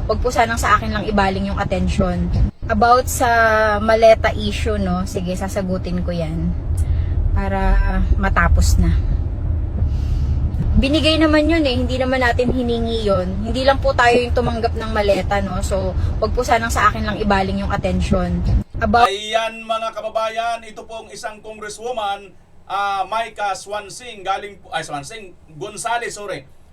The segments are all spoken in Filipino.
wag po sanang sa akin lang ibaling yung attention. About sa maleta issue, no? Sige, sasagutin ko yan para matapos na. Binigay naman yun eh, hindi naman natin hiningi yun. Hindi lang po tayo yung tumanggap ng maleta, no? So, wag po sanang sa akin lang ibaling yung attention. Ayan mga kababayan, ito pong isang congresswoman, Micah Swansing, Gonzales,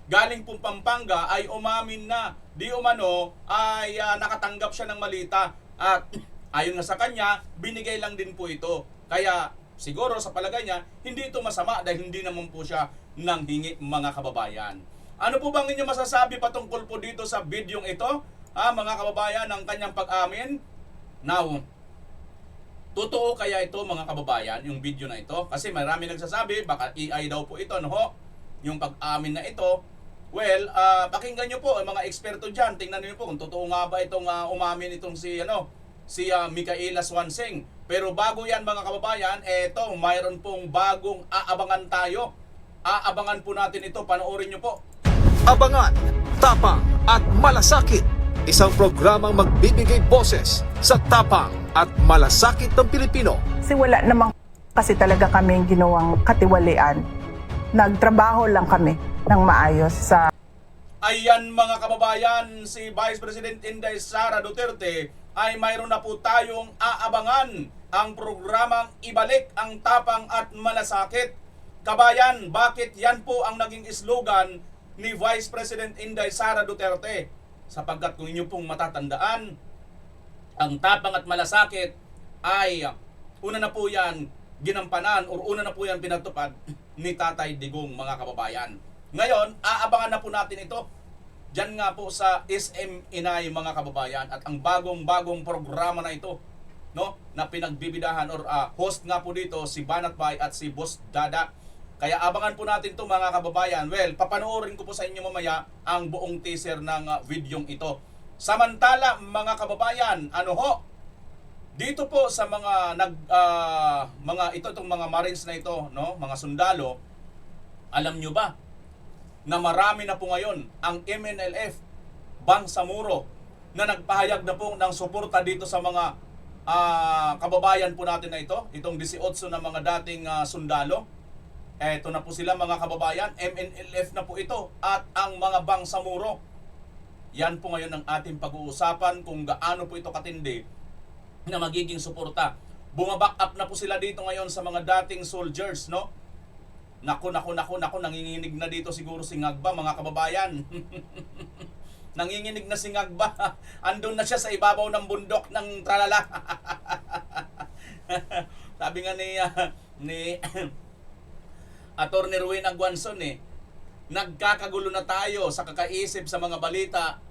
galing pong Pampanga, ay umamin na di umano ay nakatanggap siya ng malita at ayon nga sa kanya, binigay lang din po ito. Kaya siguro sa palagay niya, hindi ito masama dahil hindi naman po siya nanghingi mga kababayan. Ano po bang inyo masasabi patungkol po dito sa bidyong ito, mga kababayan, ng kanyang pag-amin? Now, totoo kaya ito mga kababayan, yung video na ito? Kasi marami nagsasabi, baka AI daw po ito, no ho? Yung pag-amin na ito. Well, pakinggan nyo po, mga eksperto dyan, tingnan nyo po kung totoo nga ba itong umamin itong si Micaela Swansing. Pero bago yan mga kababayan, eto, mayroon pong bagong aabangan tayo. Aabangan po natin ito, panoorin nyo po. Abangan, tapang at malasakit. Isang programang magbibigay boses sa tapang at malasakit ng Pilipino. Kasi wala namang kasi talaga kaming ginawang katiwalian. Nagtrabaho lang kami ng maayos sa... Ayan mga kababayan, si Vice President Inday Sara Duterte ay mayroon na po tayong aabangan ang programang Ibalik ang Tapang at Malasakit. Kabayan, bakit yan po ang naging slogan ni Vice President Inday Sara Duterte? Sapagkat kung inyo pong matatandaan, ang tapang at malasakit ay una na po yan ginampanan o una na po yan pinatupad ni Tatay Digong mga kababayan. Ngayon, aabangan na po natin ito dyan nga po sa SM Inay mga kababayan at ang bagong programa na ito, no, na pinagbibidahan or host nga po dito si Banat Bay at si Boss Dada. Kaya abangan po natin ito mga kababayan. Well, papanoorin ko po sa inyo mamaya ang buong teaser ng videong ito. Samantala mga kababayan, dito po sa mga itong mga Marines na ito, no, mga sundalo, alam nyo ba na marami na po ngayon ang MNLF Bangsamoro na nagpahayag na po ng suporta dito sa mga kababayan po natin na ito, itong 18 na mga dating sundalo. Eto na po sila mga kababayan, MNLF na po ito at ang mga Bangsamoro. Yan po ngayon ang ating pag-uusapan kung gaano po ito katindi na magiging suporta. Bumaback up na po sila dito ngayon sa mga dating soldiers, no? Naku, nanginginig na dito siguro si Ngagba mga kababayan. Nanginginig na si Ngagba. Andun na siya sa ibabaw ng bundok ng tralala. Sabi nga ni Attorney Ruin Aguanson nagkakagulo na tayo sa kakaisip sa mga balita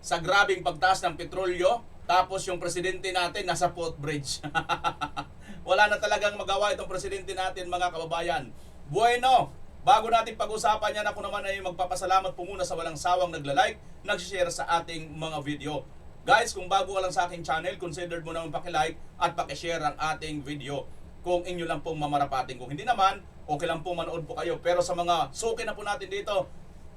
sa grabing pagtaas ng petrolyo, tapos yung presidente natin nasa footbridge. Wala na talagang magawa itong presidente natin mga kababayan. Bueno, bago natin pag-usapan yan, ako naman ay magpapasalamat po muna sa walang sawang nagla-like, nag-share sa ating mga video. Guys, kung bago ka lang sa aking channel, consider mo naman paki-like at paki-share ang ating video. Kung inyo lang pong mamarapating. Kung hindi naman, okay lang po manood po kayo. Pero sa mga suki na po natin dito,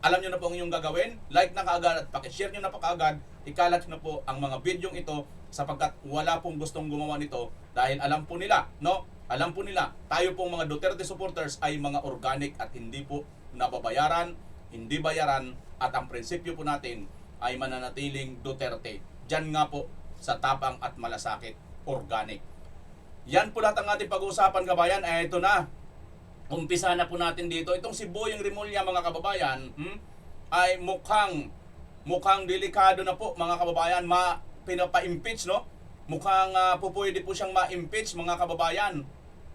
alam nyo na po ang inyong gagawin. Like na kaagad at pakishare nyo na po kaagad. Ikalat na po ang mga bidyong ito sapagkat wala pong gustong gumawa nito dahil alam po nila, no? Alam po nila, tayo pong mga Duterte supporters ay mga organic at hindi po nababayaran, hindi bayaran at ang prinsipyo po natin ay mananatiling Duterte. Diyan nga po sa tapang at malasakit, organic. Yan po lahat ang ating pag-uusapan kabayan. Ito na. Umpisa na po natin dito. Itong si Boyeng Rimulya mga kababayan ay mukhang delikado na po mga kababayan. Pinapa-impeach, no? Mukhang pwede po siyang ma-impeach mga kababayan.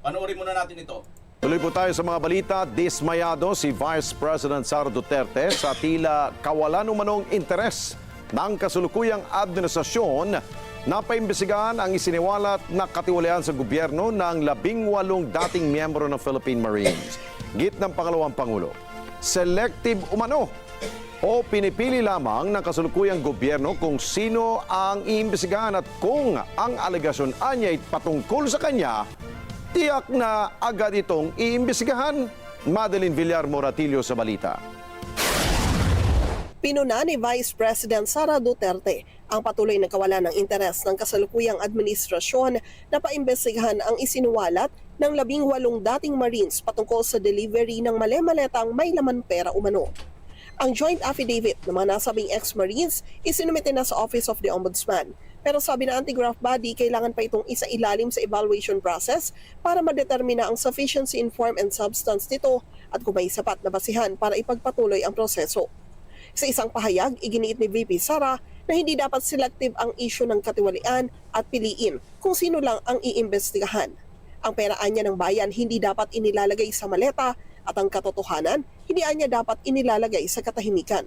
Panoorin muna natin ito. Tuloy po tayo sa mga balita. Dismayado si Vice President Sara Duterte sa tila kawalan umanong interes ng kasulukuyang administrasyon na paimbestigahan ang isiniwalat na katiwalian sa gobyerno ng 18 dating miyembro ng Philippine Marines. Git ng pangalawang Pangulo, selective umano o pinipili lamang ng kasulukuyang gobyerno kung sino ang iimbestigahan at kung ang alegasyon anya'y patungkol sa kanya, tiyak na agad itong iimbestigahan. Madeline Villar Moratillo sa balita. Pinuna ni Vice President Sara Duterte ang patuloy na kawalan ng interes ng kasalukuyang administrasyon na paimbestigahan ang isinuwalat ng 18 dating Marines patungkol sa delivery ng male-maletang may laman pera umano. Ang joint affidavit ng mga nasabing ex-Marines isinumite na sa Office of the Ombudsman. Pero sabi ng anti-graft body, kailangan pa itong isa-ilalim sa evaluation process para madetermina ang sufficiency in form and substance nito at kung may sapat na basihan para ipagpatuloy ang proseso. Sa isang pahayag, iginiit ni VP Sara na hindi dapat selective ang issue ng katiwalian at piliin kung sino lang ang iimbestigahan. Ang peraan niya ng bayan hindi dapat inilalagay sa maleta at ang katotohanan hindi niya dapat inilalagay sa katahimikan.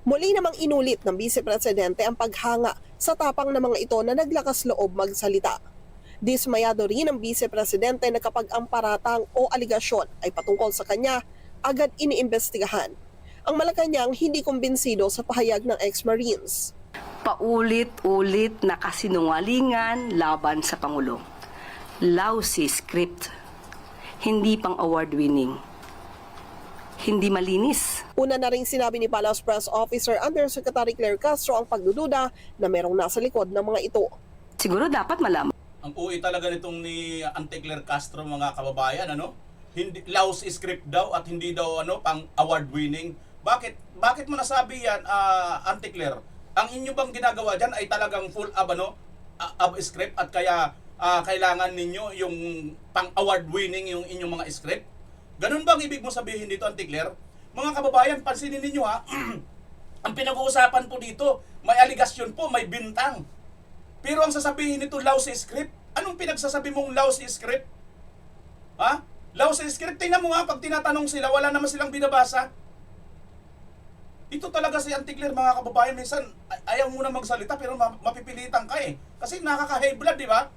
Muli namang inulit ng Vice Presidente ang paghanga sa tapang ng mga ito na naglakas loob magsalita. Dismayado rin ang Vice Presidente na kapag ang paratang o aligasyon ay patungkol sa kanya, agad iniimbestigahan. Ang Malacanang hindi kumbinsido sa pahayag ng ex-Marines. Paulit-ulit na kasinungalingan laban sa Pangulo. Lousy script. Hindi pang award-winning. Hindi malinis. Una na rin sinabi ni Palace Press Officer Undersecretary Claire Castro ang pagdududa na merong nasa likod ng mga ito. Siguro dapat malaman. Ang uwi talaga nitong ni Auntie Claire Castro, mga kababayan, ano? Hindi lousy script daw at hindi daw pang award winning. Bakit mo nasabi yan, Auntie Claire? Ang inyo bang ginagawa diyan ay talagang full of script at kaya kailangan ninyo yung pang award winning yung inyong mga script? Ganun bang ibig mo sabihin dito, Auntie Claire? Mga kababayan, pansinin ninyo ha. Ang pinag-uusapan po dito, may aligasyon po, may bintang. Pero ang sasabihin nito, lousy script. Anong pinagsasabi mong lousy script? Ha? Lousy script, tingnan mo nga, pag tinatanong sila, wala naman silang binabasa. Ito talaga si Auntie Claire, mga kababayan, minsan ayaw muna magsalita pero mapipilitan ka eh. Kasi nakaka-high blood, di ba?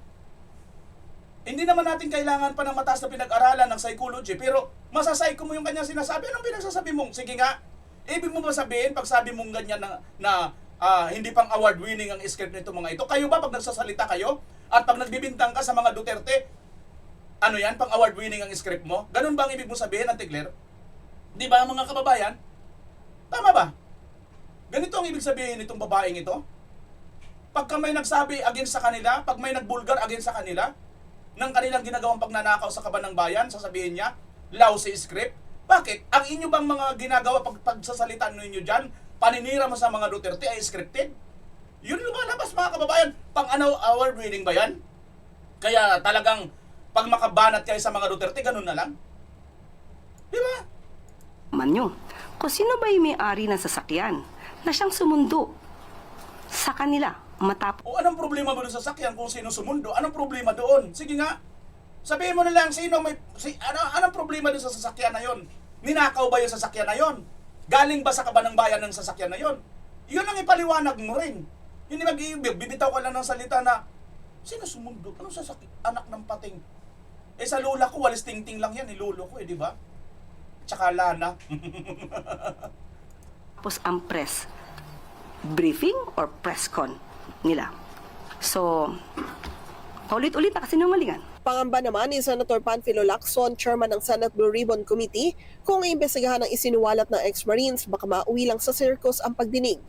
Hindi naman natin kailangan pa ng mataas na pinag-aralan ng psychology, pero masasayko mo yung kanyang sinasabi. Anong pinagsasabi mong? Sige nga, ibig mo ba sabihin, pag sabi mong ganyan na hindi pang award-winning ang script nito mga ito, kayo ba pag nagsasalita kayo at pag nagbibintang ka sa mga Duterte, ano yan, pang award-winning ang script mo? Ganun ba ang ibig mo sabihin, Auntie Claire? Di ba mga kababayan? Tama ba? Ganito ang ibig sabihin nitong babaeng ito? Pagka may nagsabi against sa kanila, pag may nagbulgar against sa kanila, ng kanilang ginagawang pagnanakaw sa kaban ng bayan, sasabihin niya, lousy script. Bakit? Ang inyo bang mga ginagawa pagsasalita ninyo dyan, paninira mo sa mga Duterte ay scripted? Yun lumalabas mga kababayan. Award winning ba yan? Kaya talagang pag makabanat kayo sa mga Duterte, ganun na lang. Di ba? Manyo, kung sino ba yung may-ari ng sasakyan na siyang sumundo sa kanila matapos. O anong problema mo doon sa sasakyan kung sino sumundo? Anong problema doon? Sige nga. Sabihin mo na lang anong problema doon sa sasakyan na yon? Ninakaw ba yung sasakyan na yon? Galing ba sa kaban ng bayan ng sasakyan na yon? Yun ang ipaliwanag mo rin. Hindi mag-iibig, bibitaw ka lang ng salita na sino sumundo? Anong sasakyan? Anak ng pating. Sa lola ko, walis ting-ting lang yan, lolo ko di ba? Tsaka lana. Tapos ang press briefing or press con nila. So, ulit-ulit na kasinungalingan. Pangamba naman ni Senator Panfilo Lacson, chairman ng Senate Blue Ribbon Committee, kung iimbestigahan ang isinuwalat ng ex-Marines, baka mauwi lang sa circus ang pagdinig.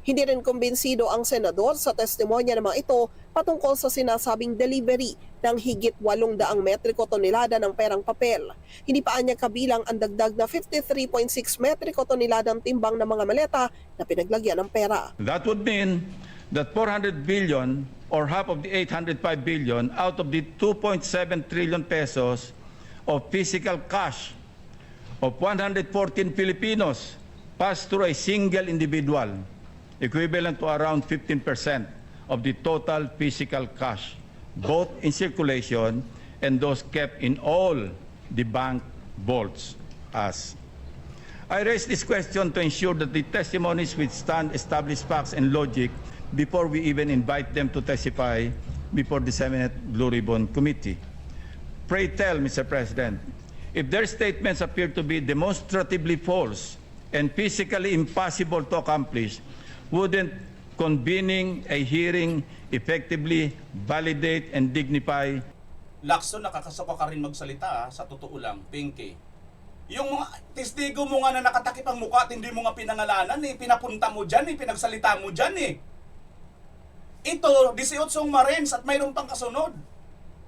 Hindi rin kumbinsido ang senador sa testimonya ng mga ito patungkol sa sinasabing delivery ng higit 800 metriko tonelada ng perang papel. Hindi pa niya kabilang ang dagdag na 53.6 metriko tonelada ng timbang ng mga maleta na pinaglagyan ng pera. That would mean that 400 billion or half of the 805 billion out of the 2.7 trillion pesos of physical cash of 114 Filipinos passed through a single individual, equivalent to around 15% of the total physical cash, both in circulation and those kept in all the bank vaults. I raise this question to ensure that the testimonies withstand established facts and logic before we even invite them to testify before the Senate Blue Ribbon Committee. Pray tell, Mr. President, if their statements appear to be demonstratively false and physically impossible to accomplish, wouldn't convening a hearing effectively validate and dignify? Lacson, nakakasuka ka rin magsalita sa totoo lang, Pinky. Yung mga testigo mo nga na nakatakip ang mukha at hindi mo nga pinangalanan eh, pinapunta mo dyan eh, pinagsalita mo dyan eh. Ito, 18 Marines at mayroon pang kasunod.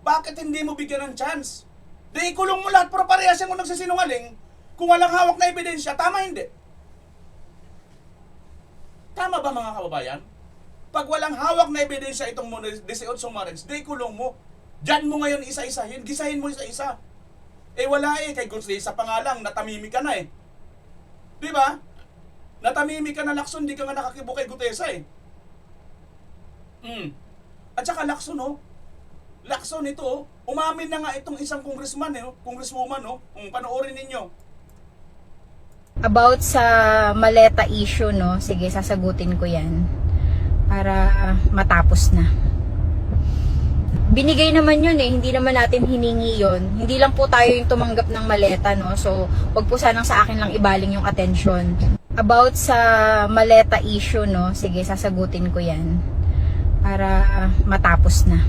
Bakit hindi mo bigyan ng chance? Di ikulong mo lahat pero parehas yung nagsisinungaling. Kung walang hawak na ebidensya, tama hindi? Tama ba mga kababayan? Pag walang hawak na ebidensya itong 18 Marines, di ikulong mo. Diyan mo ngayon isa-isahin, gisahin mo isa-isa. Eh wala eh, kay Gutierrez pa nga lang, natamimi ka na eh. Di ba? Natamimi ka na, Lacson, di ka nga nakakibo kay Gutierrez eh. At saka Lacson oh, Lacson ito oh, umamin na nga itong isang congressman eh, congresswoman oh, panoorin ninyo. About sa maleta issue, no? Sige, sasagutin ko yan para matapos na. Binigay naman yun eh, hindi naman natin hiningi yun. Hindi lang po tayo yung tumanggap ng maleta, no? So, wag po sanang sa akin lang ibaling yung atensyon. About sa maleta issue, no? Sige, sasagutin ko yan para matapos na.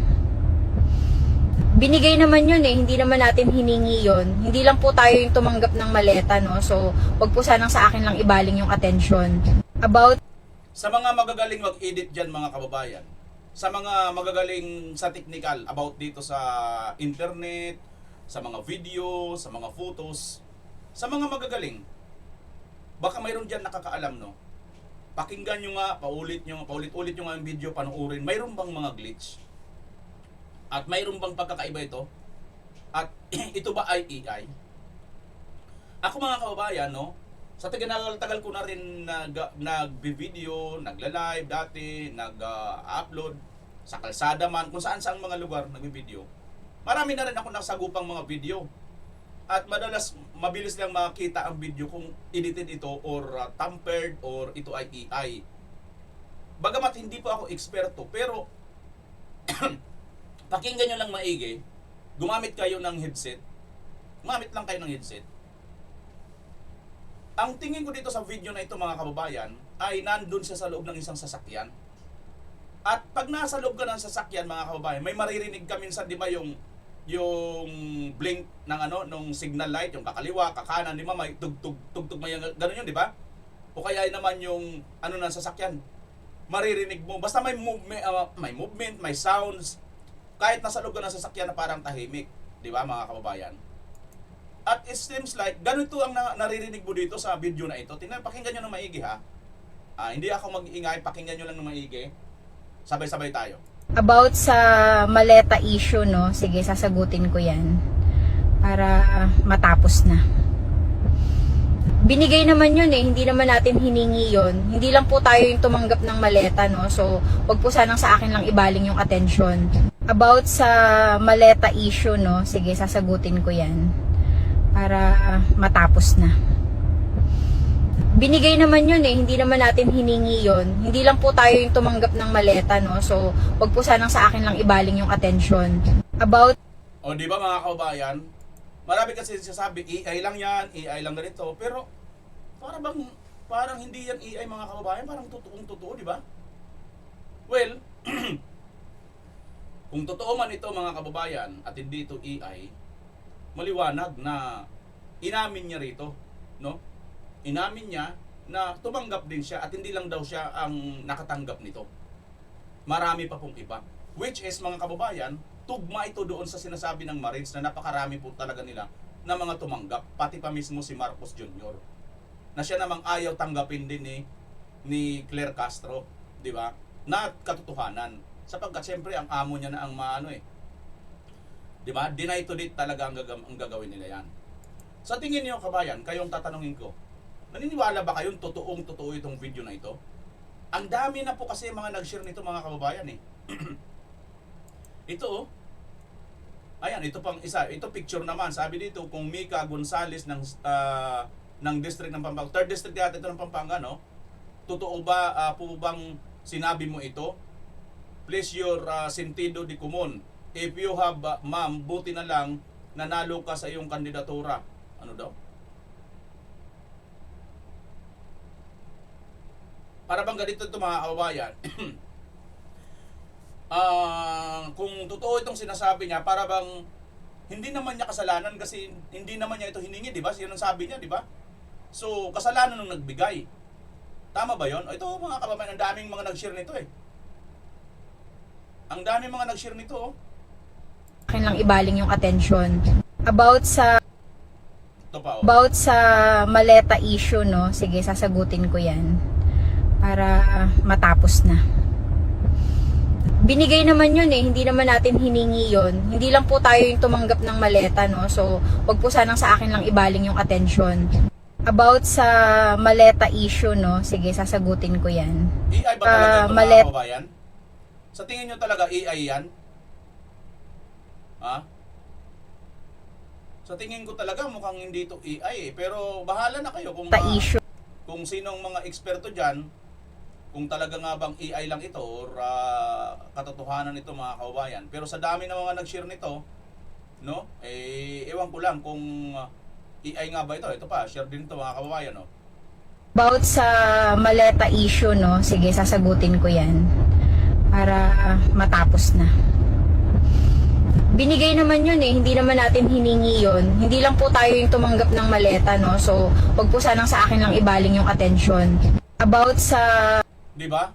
Binigay naman yun eh, hindi naman natin hiningi yun. Hindi lang po tayo yung tumanggap ng maleta, no? So, wag po sanang sa akin lang ibaling yung atensyon. About Sa mga magagaling mag-edit dyan mga kababayan, sa mga magagaling sa technical about dito sa internet, sa mga video, sa mga photos, sa mga magagaling, baka mayroon dyan nakakaalam, no? Pakinggan nyo nga, paulit-ulit nyo nga yung video, panoorin. Mayroon bang mga glitch? At mayroon bang pagkakaiba ito? At ito ba ay AI? Ako mga kababayan, no? Sa tagal ko na rin nag-video, nagla-live dati, nag-upload sa kalsada man, kung saan mga lugar nag-video. Marami na rin ako nasagupang mga video. At madalas, mabilis lang makita ang video kung edited ito or tampered or ito ay AI. Bagamat hindi po ako eksperto, pero pakinggan nyo lang maigi, gumamit kayo ng headset, gumamit lang kayo ng headset. Ang tingin ko dito sa video na ito mga kababayan, ay nandun siya sa loob ng isang sasakyan. At pag nasa loob ka ng sasakyan mga kababayan, may maririnig ka minsan, di ba, yung blink ng nung signal light, yung kakaliwa, kakanan, di ba, may tugtog may ganun yun, di ba? O kaya naman yung ng sasakyan, maririnig mo, basta may movement, may sounds, kahit nasa loob ka ng sasakyan na parang tahimik, di ba mga kababayan? At it seems like, ganito ang naririnig mo dito sa video na ito. Tingnan, pakinggan nyo ng maigi ha. Hindi ako mag-iingay, pakinggan nyo lang ng maigi. Sabay-sabay tayo. about sa maleta issue, no? Sige, sasagutin ko yan para matapos na. Binigay naman yun eh, hindi naman natin hiningi yun. Hindi lang po tayo yung tumanggap ng maleta, no? So, wag po sanang sa akin lang ibaling yung atensyon. About sa maleta issue, no? Sige, sasagutin ko yan para matapos na. Binigay naman yun eh, hindi naman natin hiningi yun. Hindi lang po tayo yung tumanggap ng maleta, no? So, wag po sanang sa akin lang ibaling yung atensyon. About O di ba mga kababayan, marami kasi sinasabi, AI lang yan, AI lang ganito, pero parang hindi yan AI mga kababayan, parang totoong-totoo, di ba? Well, kung totoo man ito mga kababayan at hindi ito AI, maliwanag na inamin niya rito, no? Inamin niya na tumanggap din siya at hindi lang daw siya ang nakatanggap nito. Marami pa pong iba. Which is mga kababayan, tugma ito doon sa sinasabi ng Marines na napakarami po talaga nila na mga tumanggap, pati pa mismo si Marcos Jr. Na siya namang ayaw tanggapin din ni Claire Castro, di ba? Na katotohanan. Sapagkat siyempre ang amo niya na ang di ba? Deny to date talaga ang gagawin nila yan. Sa tingin niyo kabayan, kayong tatanungin ko, naniniwala ba kayong totoong-totoo itong video na ito? Ang dami na po kasi mga nag-share nito mga kababayan eh. Ito oh. Ayan, ito pang isa. Ito picture naman. Sabi dito kung Mika Gonzales ng district ng Pampanga. 3rd district yata ito ng Pampanga, no? Totoo ba po bang sinabi mo ito? Please your sentido di común. If you have, ma'am, buti na lang nanalo ka sa iyong kandidatura. Ano daw? Para bang ganito ito mga kababayan. Kung totoo itong sinasabi niya, para bang hindi naman niya kasalanan kasi hindi naman niya ito hiningi, di ba? Yan ang sabi niya, di ba? So, kasalanan nung nagbigay. Tama ba yon? Ito mga kababayan, ang daming mga nag-share nito eh. Ang daming mga nag-share nito oh. Akin lang ibaling yung attention. About sa Ito pa oh. maleta issue, no? Sige, sasagutin ko yan. Para matapos na. Binigay naman yun eh. Hindi naman natin hiningi yun. Hindi lang po tayo yung tumanggap ng maleta, no? So, wag po sanang sa akin lang ibaling yung attention. About sa maleta issue, no? Sige, sasagutin ko yan. AI ba talaga ito mga kababayan? Sa tingin nyo talaga AI yan? Ha? Sa tingin ko talaga mukhang hindi ito AI eh. Pero bahala na kayo kung, Issue. kung sinong mga eksperto dyan, kung talaga nga bang AI lang ito or katotohanan ito mga kababayan. Pero sa dami ng mga nag-share nito, no? Eh, ewan ko lang kung AI nga ba ito. Ito pa, share din ito mga kababayan, no? About sa maleta issue, no? Sige, sasagutin ko yan. Para matapos na. Binigay naman yun eh. Hindi naman natin hiningi yun. Hindi lang po tayo yung tumanggap ng maleta, no? So, wag po sanang sa akin lang ibaling yung attention. About sa... Di ba?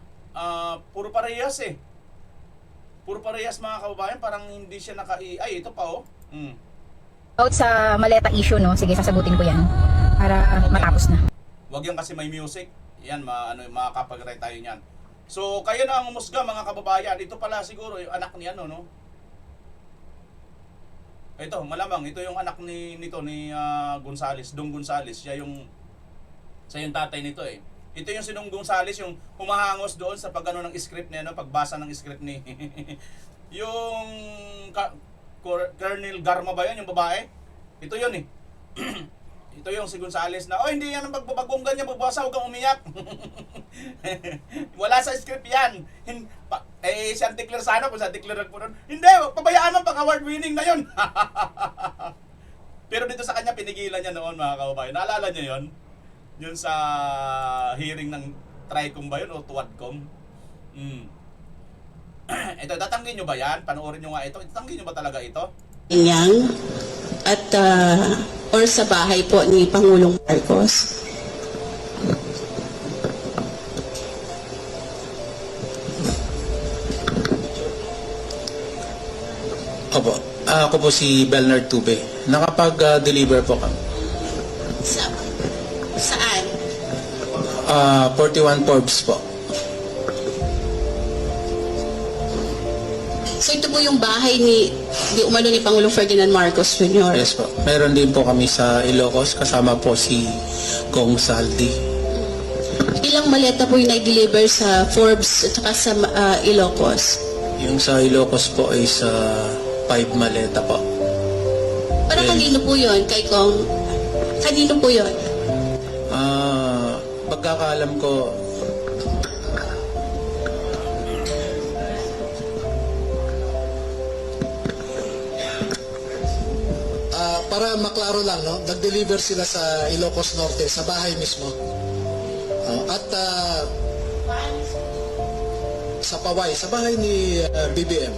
Puro parehas eh. Puro parehas mga kababayan. Parang hindi siya naka-AI. Ito pa oh. About sa maleta issue, no? Sige, sasagutin ko yan. Para matapos na. Wag yan kasi may music. Yan, makakapag-write tayo niyan. So, kayo na ang umusga mga kababayan. Ito pala siguro yung anak ni ano, no? Ito, malamang. Ito yung anak ni Gonzales. Dong Gonzales. Siya yung tatay nito eh. Ito yung si Dong Gonzales, yung humahangos doon sa pag-ano ng script niya, no? Pagbasa ng script ni... yung... Colonel Garma ba yan, yung babae? Ito yun eh. Ito yung si Gonzales na, oh hindi yan ang pagbabagong ganyan, magbasa, huwag kang umiyak. Wala sa script yan. Si Anticler sana, kung sa Anticler po nun, hindi, pabayaan mo, pang-award winning na yun. Pero dito sa kanya, pinigilan niya noon mga kababayan. Naalala niyo yun? Yun sa hearing ng TRICOM ba yun o TUADCOM? Ito, tatanggihin nyo ba yan? Panoorin nyo nga ito. Tatanggihin nyo ba talaga ito? Yang at or sa bahay po ni Pangulong Marcos. Opo. Ako po si Bernard Tube. Nakapag-deliver po kami. Saan? 41 Forbes po. So ito po yung bahay ni umano ni Pangulong Ferdinand Marcos Jr. Yes po. Meron din po kami sa Ilocos. Kasama po si Kong Saldi. Ilang maleta po yung na-deliver sa Forbes at saka sa Ilocos? Yung sa Ilocos po ay sa 5 maleta po. Para kanino po yun? Kay Kong? Kanino po yun? Pagkakaalam ko, para maklaro lang, no? Nag-deliver sila sa Ilocos Norte, sa bahay mismo. At sa Paway, sa bahay ni BBM.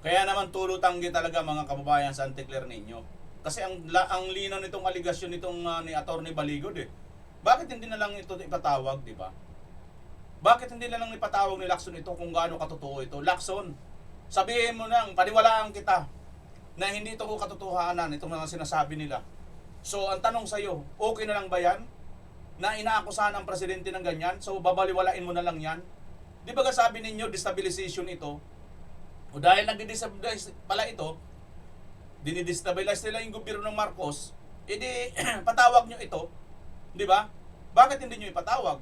Kaya naman tulutanggi talaga mga kababayan sa Anticler ninyo. Kasi ang linaw nitong aligasyon nitong ni Atty. Baligod eh. Bakit hindi na lang ito ipatawag, di ba? Bakit hindi na lang ipatawag ni Lacson ito kung gaano katotoo ito? Lacson, sabihin mo nang, paniwalaan kita na hindi ito katotohanan, itong mga sinasabi nila. So, ang tanong sa'yo, okay na lang ba yan? Na inaakusahan ang presidente ng ganyan? So, babaliwalain mo na lang yan? Di ba sabi ninyo, destabilization ito? O dahil nag-destabilize pala ito, dinidestabilize nila yung gobyerno ng Marcos, edi patawag nyo ito. Di ba? Bakit hindi nyo ipatawag?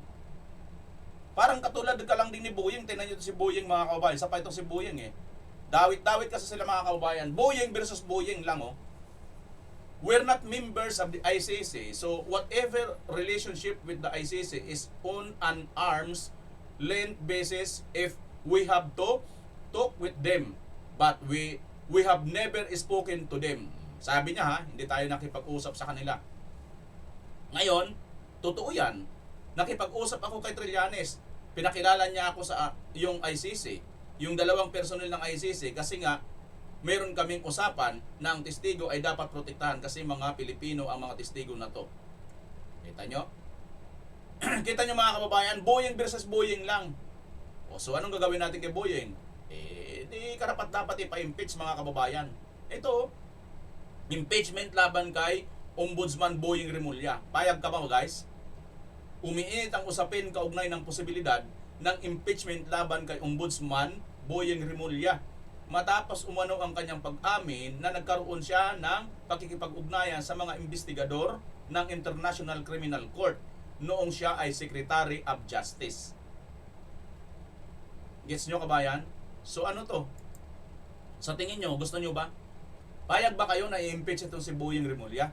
Parang katulad ka lang din ni Boyeng. Tingnan nyo si Boyeng mga kababayan. Isa pa itong si Boyeng eh. Dawit-dawit kasi sila mga kababayan. Boyeng versus Boyeng lang oh. We're not members of the ICC. So whatever relationship with the ICC is on an arm's length basis if we have to talk with them. But we have never spoken to them. Sabi niya ha, hindi tayo nakipag-usap sa kanila. Ngayon, totoo yan. Nakipag-usap ako kay Trillanes. Pinakilala niya ako sa yung ICC. Yung dalawang personnel ng ICC kasi nga meron kaming usapan na ang testigo ay dapat protektahan kasi mga Pilipino ang mga testigo na to. Kita nyo? Kita nyo mga kababayan, Boyeng versus Boyeng lang. O so anong gagawin natin kay Boyeng? Di karapat dapat ipa-impeach mga kababayan. Ito, impeachment laban kay Ombudsman Boyeng Remulla. Payag ka ba guys? Umiinit ang usapin kaugnay ng posibilidad ng impeachment laban kay Ombudsman Boyeng Remulla. Matapos umano ang kanyang pag-amin na nagkaroon siya ng pakikipag-ugnayan sa mga investigador ng International Criminal Court noong siya ay Secretary of Justice. Gets nyo kabayan? So ano to? Sa tingin nyo, gusto nyo ba? Payag ba kayo na i-impeach itong si Boyeng Remulla?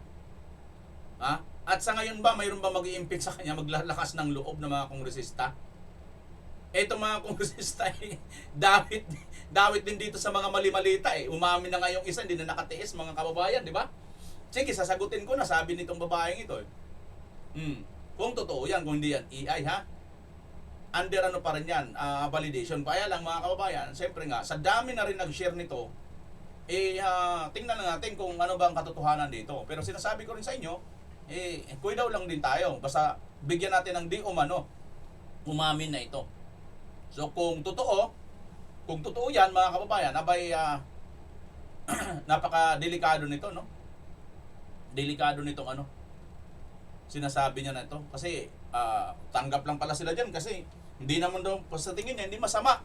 Ha? At sa ngayon ba, mayroon ba mag-i-impeach sa kanya, maglalakas ng loob ng mga kongresista? Eto mga kongresista, dawit din dito sa mga mali-malita eh. Umamin na nga yung isa, hindi na nakatiis mga kababayan, di ba? Sige, sasagutin ko na, sabi nitong babaeng ito. Kung totoo yan, kung hindi yan, AI ha? Under ano pa rin yan, validation. Kaya lang mga kababayan, siyempre nga, sa dami na rin nag-share nito, tingnan na natin kung ano ba ang katotohanan dito. Pero sinasabi ko rin sa inyo, kuy daw lang din tayo. Basta bigyan natin ng di umano, umamin na ito. So kung totoo yan mga kababayan, abay napaka-delikado nito, no? Delikado nitong ano, sinasabi niya na ito. Kasi tanggap lang pala sila dyan kasi hindi naman daw, sa tingin niya, hindi masama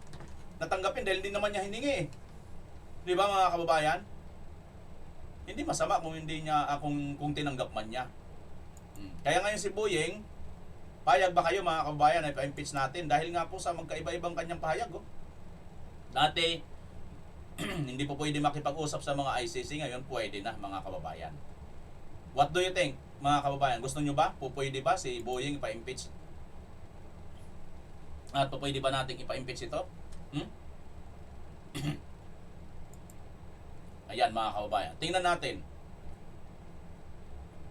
natanggapin dahil hindi naman niya hiningi eh. Di ba mga kababayan? Hindi masama kung hindi niya, kung tinanggap man niya. Kaya ngayon si Boyeng, payag ba kayo mga kababayan na ipa-impeach natin? Dahil nga po sa magkaiba-ibang kanyang pahayag. Oh. Dati, hindi po pwede makipag-usap sa mga ICC, ngayon pwede na mga kababayan. What do you think mga kababayan? Gusto nyo ba? Pwede ba si Boyeng ipa-impeach? At pwede ba natin ipa-impeach ito? Ayan mga kababayan. Tingnan natin.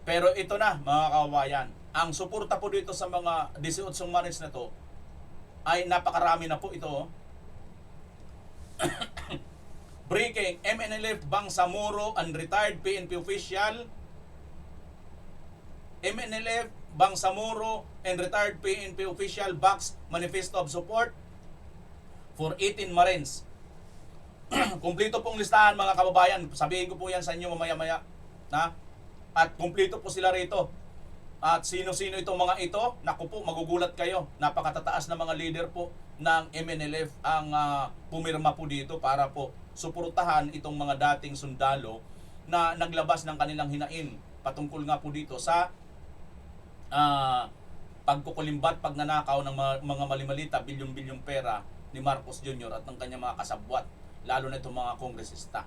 Pero ito na mga kababayan. Ang suporta po dito sa mga 18 Marines na to ay napakarami na po ito. Breaking, MNLF Bangsamoro and retired PNP official. MNLF Bangsamoro and retired PNP official backs manifesto of support for 18 Marines. Kumplito pong listahan mga kababayan. Sabihin ko po yan sa inyo mamaya-maya. At kumplito po sila rito. At sino-sino itong mga ito? Naku po, magugulat kayo. Napakatataas na mga leader po ng MNLF ang pumirma po dito para po suportahan itong mga dating sundalo na naglabas ng kanilang hinain patungkol nga po dito sa pagkukulimbat, pagnanakaw ng mga malimalita, bilyon-bilyong pera ni Marcos Jr. at ng kanyang mga kasabwat, lalo na itong mga kongresista,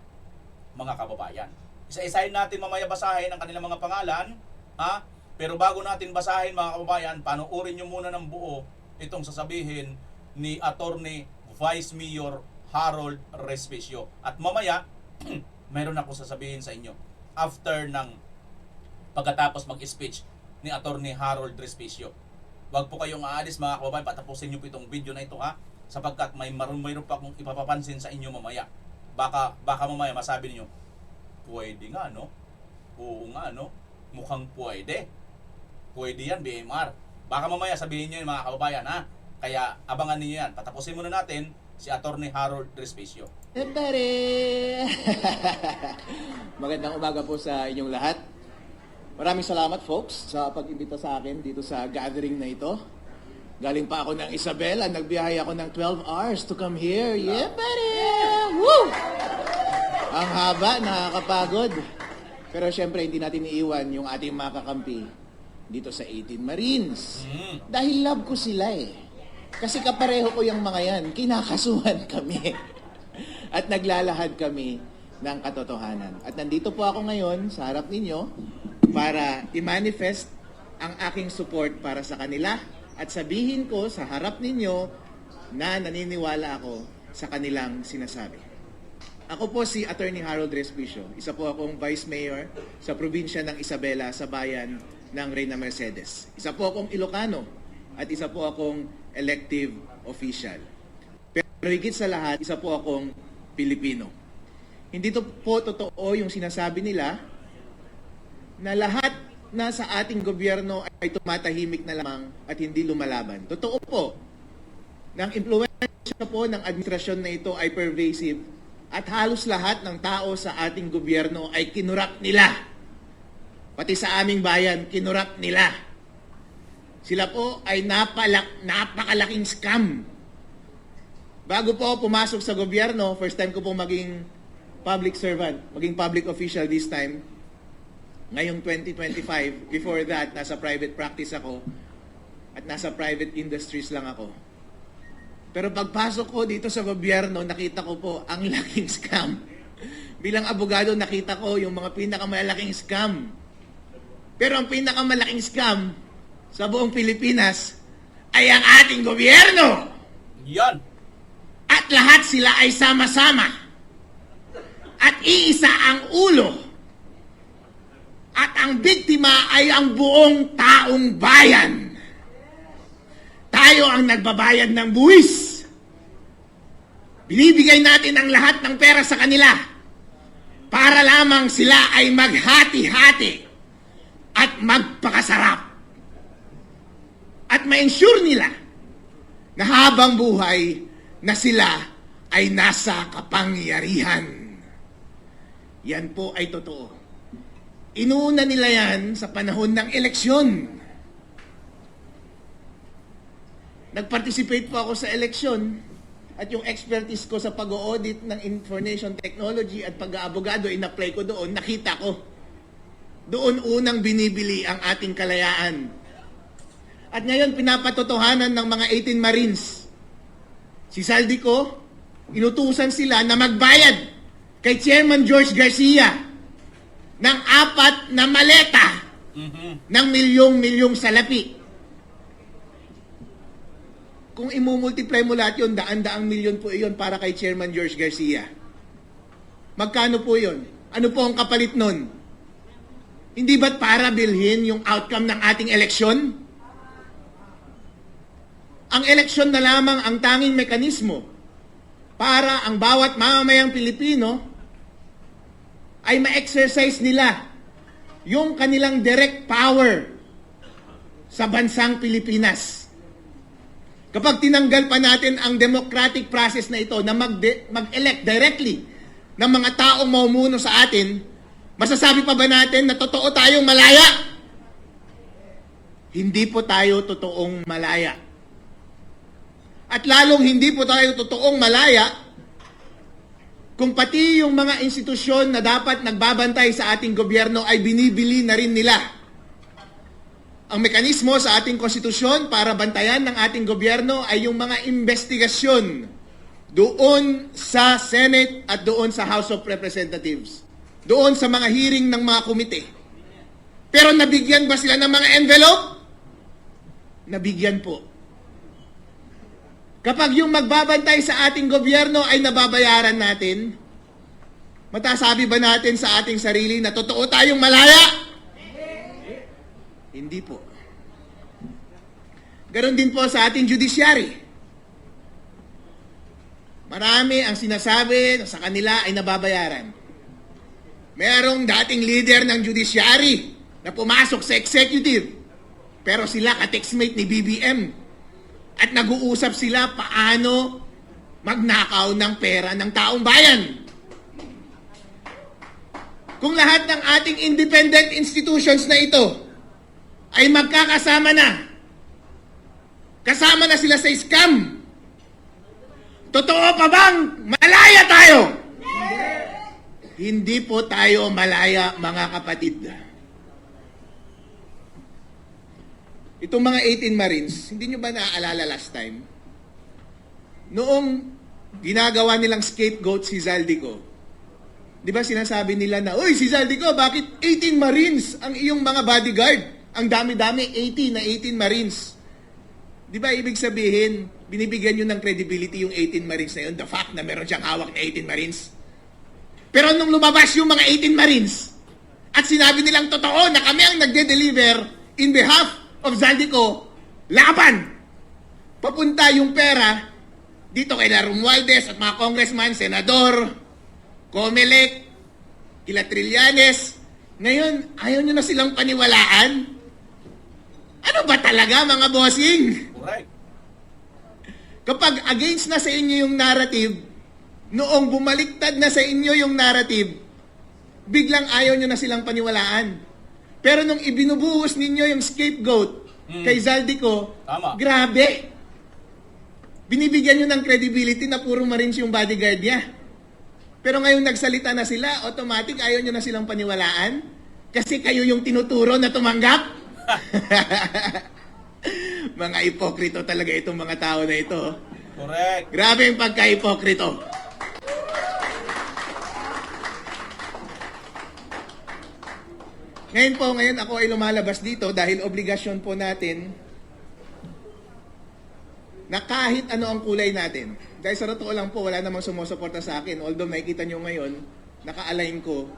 mga kababayan. Isa-isahin natin mamaya basahin ang kanilang mga pangalan, ha? Pero bago natin basahin mga kababayan, panoorin nyo muna ng buo itong sasabihin ni Attorney Vice Mayor Harold Respicio. At mamaya, mayroon ako sasabihin sa inyo after ng pagkatapos mag-speech ni Attorney Harold Respicio. Huwag po kayong aalis mga kababayan, patapusin nyo po itong video na ito ha, sapagkat mayroon pa akong ipapapansin sa inyo mamaya. Baka mamaya masabi niyo, pwede nga no? Oo nga no? Mukhang pwede. Pwede yan BMR. Baka mamaya sabihin niyo mga kababayan ha. Kaya abangan niyo yan. Patapusin muna natin si Attorney Harold Respicio. Magandang umaga po sa inyong lahat. Maraming salamat folks sa pag-imbita sa akin dito sa gathering na ito. Galing pa ako ng Isabela, nagbiyahe ako ng 12 hours to come here. Yeah, buddy! Woo! Ang haba, nakakapagod. Pero syempre, hindi natin iiwan yung ating mga kakampi dito sa 18 Marines. Dahil love ko sila eh. Kasi kapareho ko yung mga yan, kinakasuhan kami. At naglalahad kami ng katotohanan. At nandito po ako ngayon sa harap ninyo para i-manifest ang aking support para sa kanila at sabihin ko sa harap ninyo na naniniwala ako sa kanilang sinasabi. Ako po si Attorney Harold Respicio. Isa po akong Vice Mayor sa probinsya ng Isabela sa bayan ng Reyna Mercedes. Isa po akong Ilocano at isa po akong elective official. Pero higit sa lahat, isa po akong Pilipino. Hindi to po totoo yung sinasabi nila na lahat na sa ating gobyerno ay tumatahimik na lamang at hindi lumalaban. Totoo po na ang impluwensya po ng administrasyon na ito ay pervasive at halos lahat ng tao sa ating gobyerno ay kinurap nila. Pati sa aming bayan, kinurap nila. Sila po ay napakalaking scam. Bago po pumasok sa gobyerno, first time ko po maging public servant, maging public official this time, ngayong 2025. Before that, nasa private practice ako at nasa private industries lang ako. Pero pagpasok ko dito sa gobyerno, nakita ko po ang laking scam. Bilang abogado, nakita ko yung mga pinakamalaking scam. Pero ang pinakamalaking scam sa buong Pilipinas ay ang ating gobyerno. Yan. At lahat sila ay sama-sama. At iisa ang ulo. At ang biktima ay ang buong taong bayan. Tayo ang nagbabayad ng buwis. Binibigay natin ang lahat ng pera sa kanila para lamang sila ay maghati-hati at magpakasarap. At ma-ensure nila na habang buhay na sila ay nasa kapangyarihan. Yan po ay totoo. Inuuna nila yan sa panahon ng eleksyon. Nag-participate po ako sa eleksyon at yung expertise ko sa pag-audit ng information technology at pag-aabogado, in-apply ko doon, nakita ko. Doon unang binibili ang ating kalayaan. At ngayon pinapatotohanan ng mga 18 Marines. Si Saldico, inutusan sila na magbayad kay Chairman George Garcia ng 4 na maleta ng milyong-milyong salapi. Kung imumultiply mo lahat yun, daan-daang milyon po iyon para kay Chairman George Garcia. Magkano po yun? Ano po ang kapalit nun? Hindi ba't para bilhin yung outcome ng ating eleksyon? Ang eleksyon na lamang ang tanging mekanismo para ang bawat mamamayang Pilipino ay ma-exercise nila yung kanilang direct power sa bansang Pilipinas. Kapag tinanggal pa natin ang democratic process na ito na mag-elect directly ng mga taong mamumuno sa atin, masasabi pa ba natin na totoo tayong malaya? Hindi po tayo totoong malaya. At lalong hindi po tayo totoong malaya kung pati yung mga institusyon na dapat nagbabantay sa ating gobyerno ay binibili na rin nila. Ang mekanismo sa ating konstitusyon para bantayan ng ating gobyerno ay yung mga investigasyon doon sa Senate at doon sa House of Representatives. Doon sa mga hearing ng mga komite. Pero nabigyan ba sila ng mga envelope? Nabigyan po. Kapag yung magbabantay sa ating gobyerno ay nababayaran natin, matasabi ba natin sa ating sarili na totoo tayong malaya? Hindi po. Ganon din po sa ating judiciary. Marami ang sinasabi na sa kanila ay nababayaran. Merong dating leader ng judiciary na pumasok sa executive, pero sila ka-textmate ni BBM. At nag-uusap sila paano magnakaw ng pera ng taong bayan. Kung lahat ng ating independent institutions na ito ay magkakasama na, kasama na sila sa scam, totoo pa bang malaya tayo? Hindi po tayo malaya, mga kapatid. Itong mga 18 Marines, hindi nyo ba naaalala last time? Noong ginagawa nilang scapegoat si Zaldico, di ba sinasabi nila na, "Uy, si Zaldico, bakit 18 Marines ang iyong mga bodyguard? Ang dami-dami, 18 Marines." Di ba ibig sabihin, binibigyan nyo ng credibility yung 18 Marines na yun, the fact na meron siyang hawak na 18 Marines? Pero nung lumabas yung mga 18 Marines, at sinabi nilang totoo na kami ang nagde-deliver in behalf of Zaldico, laban! Papunta yung pera dito kay Romualdez at mga congressman, senador, Comelec, kila Trillanes. Ngayon, ayaw nyo na silang paniwalaan? Ano ba talaga, mga bossing? Correct. Kapag against na sa inyo yung narrative, noong bumaliktad na sa inyo yung narrative, biglang ayaw nyo na silang paniwalaan. Pero nung ibinubuhos ninyo yung scapegoat kay Zaldico, Tama. grabe. Binibigyan nyo ng credibility na puro Marines yung bodyguard niya. Pero ngayon nagsalita na sila, automatic ayaw nyo na silang paniwalaan kasi kayo yung tinuturo na tumanggap. Mga ipokrito talaga itong mga tao na ito. Correct. Grabe yung pagka-ipokrito. Ngayon ako ay lumalabas dito dahil obligasyon po natin na kahit ano ang kulay natin. Dahil sa totoo lang po, wala namang sumusuporta sa akin. Although makikita nyo ngayon, naka-align ko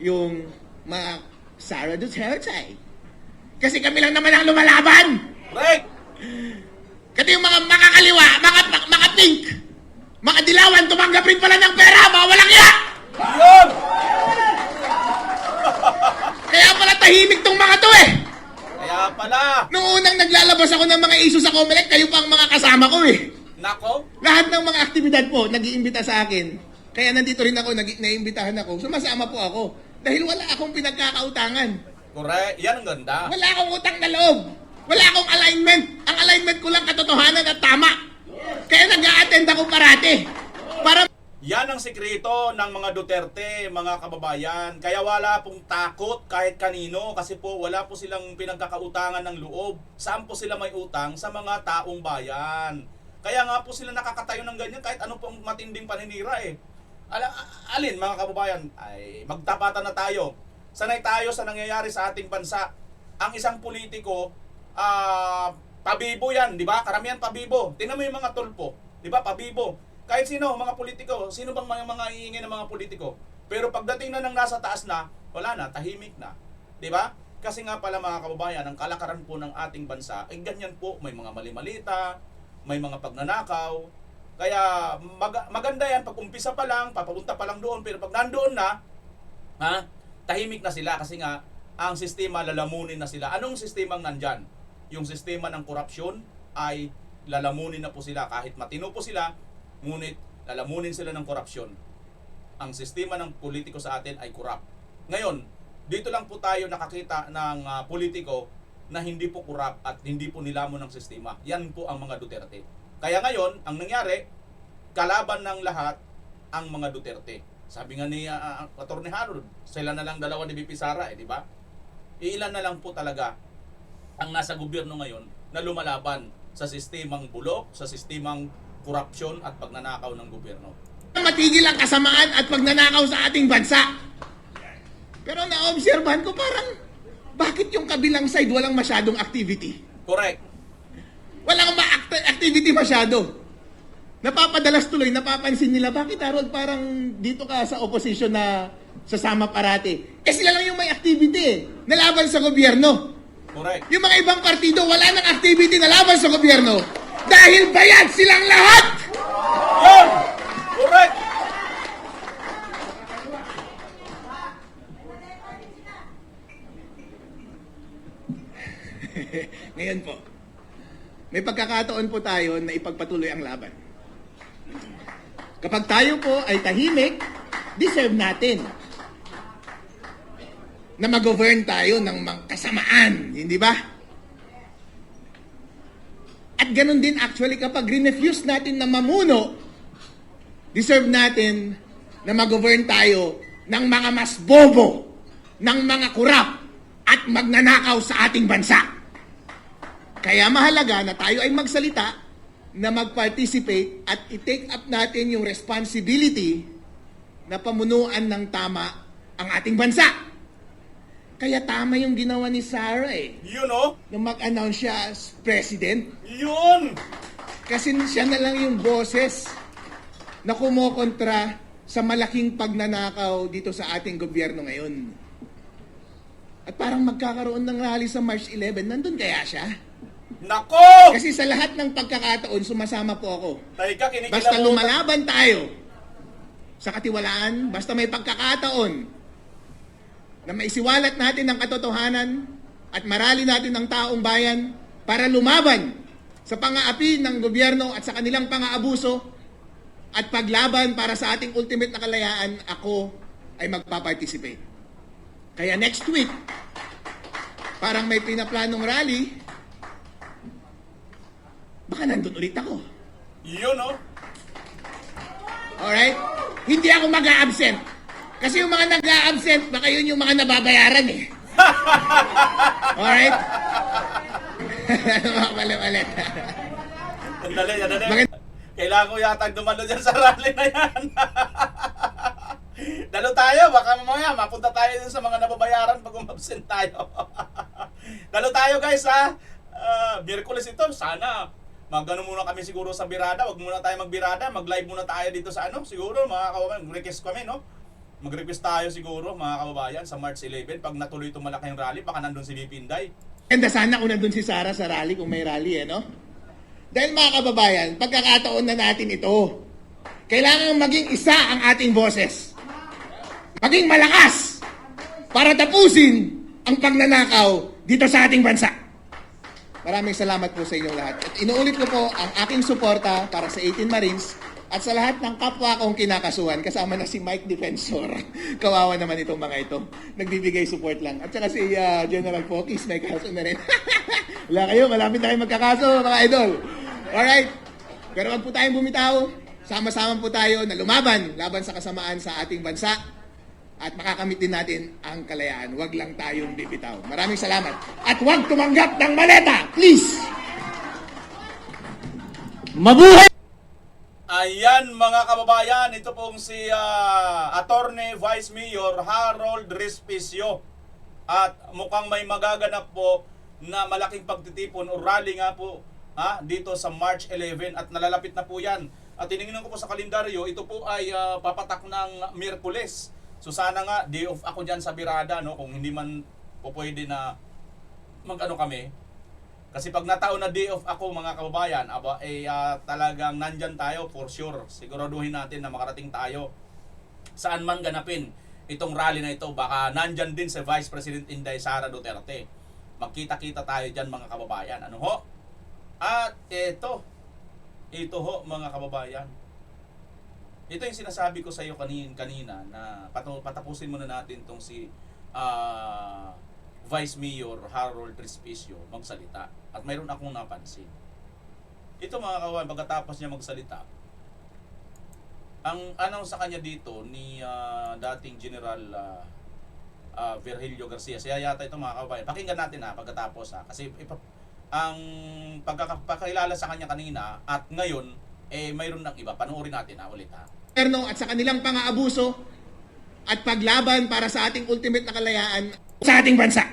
yung mga Sara Duterte. Kasi kami lang naman ang lumalaban. Correct. Kasi yung mga makakaliwa, mga pink, mga dilawan, tumanggap rin pala ng pera, mga walang iya! Yun! Kaya pala tahimik tong mga to eh. Kaya pala. Noong unang naglalabas ako ng mga issue sa Comelec, kayo pa ang mga kasama ko eh. Nako. Lahat ng mga aktibidad po, nag-iimbita sa akin. Kaya nandito rin ako, naiimbitahan ako. Sumasama po ako. Dahil wala akong pinagkakautangan. Correct. Yan ang ganda. Wala akong utang na loob. Wala akong alignment. Ang alignment ko lang katotohanan at tama. Kaya nag-a-attend ako parate. Para Yan ang sikreto ng mga Duterte, mga kababayan. Kaya wala pong takot kahit kanino kasi po wala po silang pinagkakautangan ng loob. Saan po sila may utang? Sa mga taong bayan. Kaya nga po sila nakakatayo ng ganyan kahit ano pong matinding paninira eh. Alin mga kababayan, ay magtapatan na tayo. Sanay tayo sa nangyayari sa ating bansa. Ang isang politiko, pabibo yan, di ba? Karamihan pabibo. Tingnan mo yung mga tulpo, di ba? Pabibo. Kahit sino, mga politiko, sino bang mga iingay ng mga politiko? Pero pagdating na ng nasa taas na, wala na, tahimik na. Di ba? Kasi nga pala mga kababayan, ang kalakaran po ng ating bansa, ay ganyan po, may mga mali-malita, may mga pagnanakaw. Kaya maganda yan, pag umpisa pa lang, papapunta pa lang doon, pero pag nandoon na, tahimik na sila kasi nga, ang sistema lalamunin na sila. Anong sistemang nandyan? Yung sistema ng korupsyon ay lalamunin na po sila. Kahit matino po sila, ngunit lalamunin sila ng korupsyon. Ang sistema ng politiko sa atin ay korap. Ngayon, dito lang po tayo nakakita ng politiko na hindi po korap at hindi po nilamon ng sistema. Yan po ang mga Duterte. Kaya ngayon, ang nangyari, kalaban ng lahat ang mga Duterte. Sabi nga ni Atty. Harold, sila na lang dalawa ni BP Sara, di ba? Ilan na lang po talaga ang nasa gobyerno ngayon na lumalaban sa sistemang bulok, sa sistemang korupsyon at pagnanakaw ng gobyerno. matigil ang kasamaan at pagnanakaw sa ating bansa. Pero na-obserbahan ko parang, bakit yung kabilang side walang masyadong activity? Correct. Walang activity masyado. Napapadalas tuloy, napapansin nila, bakit Harold parang dito ka sa opposition na sasama parati? Sila lang yung may activity nalaban sa gobyerno. Correct. Yung mga ibang partido, wala nang activity na laban sa gobyerno dahil bayad silang lahat! Yun! Correct! Ngayon po, may pagkakataon po tayo na ipagpatuloy ang laban. Kapag tayo po ay tahimik, deserve natin na mag-govern tayo ng mga kasamaan, hindi ba? At ganun din actually kapag rinefuse natin na mamuno, deserve natin na mag-govern tayo ng mga mas bobo, ng mga kurap at magnanakaw sa ating bansa. Kaya mahalaga na tayo ay magsalita, na mag-participate at i-take up natin yung responsibility na pamunuan ng tama ang ating bansa. Kaya tama yung ginawa ni Sara Yun o? nung mag-announce siya as president. Yun! Kasi siya na lang yung boses na kumokontra sa malaking pagnanakaw dito sa ating gobyerno ngayon. At parang magkakaroon ng rally sa March 11, nandun kaya siya? Nako! Kasi sa lahat ng pagkakataon, sumasama po ako. Teka, kinikilabutan. Basta lumalaban tayo sa katiwalaan, basta may pagkakataon na maisiwalat natin ang katotohanan at marali natin ang taong bayan para lumaban sa pang-aapi ng gobyerno at sa kanilang pang-aabuso at paglaban para sa ating ultimate na kalayaan, ako ay magpa-participate. Kaya next week, parang may pinaplanong rally, baka nandun ulit ako. Yun, no? Alright? Hindi ako mag-a-absent. Kasi yung mga nag-a-absent, baka yun yung mga nababayaran eh. Alright? Malit-malit. Sandali. Bakit? Kailangan ko yata dumalo dyan sa rally na yan. Dalo tayo, baka mamaya mapunta tayo dun sa mga nababayaran pag umabsent tayo. Dalo tayo guys ha. Miyerkules ito, sana magano muna kami siguro sa birada. Wag muna tayo magbirada, mag-live muna tayo dito sa ano. Siguro mga kababayan, request kami no. Mag-request tayo siguro mga kababayan sa March 11 pag natuloy itong malaking rally, baka nandun si VP Inday. Ganda sana kung nandun si Sara sa rally, kung may rally no? Dahil mga kababayan, pagkakataon na natin ito. Kailangan maging isa ang ating boses. Maging malakas para tapusin ang pagnanakaw dito sa ating bansa. Maraming salamat po sa inyong lahat. At inuulit ko po ang aking suporta para sa 18 Marines at sa lahat ng kapwa kong kinakasuhan, kasama na si Mike Defensor. Kawawa naman itong mga ito. Nagbibigay support lang. At saka si General Pokis, may kaso na rin. Wala kayo, malapit na kayo magkakaso, mga idol. Alright? Pero wag po tayong bumitaw. Sama-sama po tayo na lumaban laban sa kasamaan sa ating bansa at makakamit din natin ang kalayaan. Wag lang tayong bibitaw. Maraming salamat. At wag tumanggap ng maleta, please! Mabuhay! Ayan mga kababayan, ito pong si Attorney Vice Mayor Harold Respicio. At mukhang may magaganap po na malaking pagtitipon o rally nga po dito sa March 11 at nalalapit na po yan. At tinignan ko po sa kalendaryo, ito po ay papatak ng Miyerkules. So sana nga day off ako dyan sa birada, no? Kung hindi man po pwede na mag-ano kami. Kasi pag nataon na day off ako mga kababayan, talagang nandyan tayo for sure. Siguraduhin natin na makarating tayo saan man ganapin itong rally na ito. Baka nandyan din si Vice President Inday Sara Duterte. Magkita-kita tayo dyan mga kababayan. Ano ho? At ito ho mga kababayan. Ito yung sinasabi ko sa iyo kanina na patapusin muna natin tong si Vice Mayor Harold Respicio magsalita. At mayroon akong napansin. Ito mga kababayan, pagkatapos niya magsalita, ang anong sa kanya dito ni dating General Virgilio Garcia. Siya yata ito mga kababayan. Pakinggan natin pagkatapos kasi ang pagkakilala sa kanya kanina at ngayon mayroon ng iba. Panoorin natin ulit At sa kanilang pang-aabuso at paglaban para sa ating ultimate na kalayaan sa ating bansa.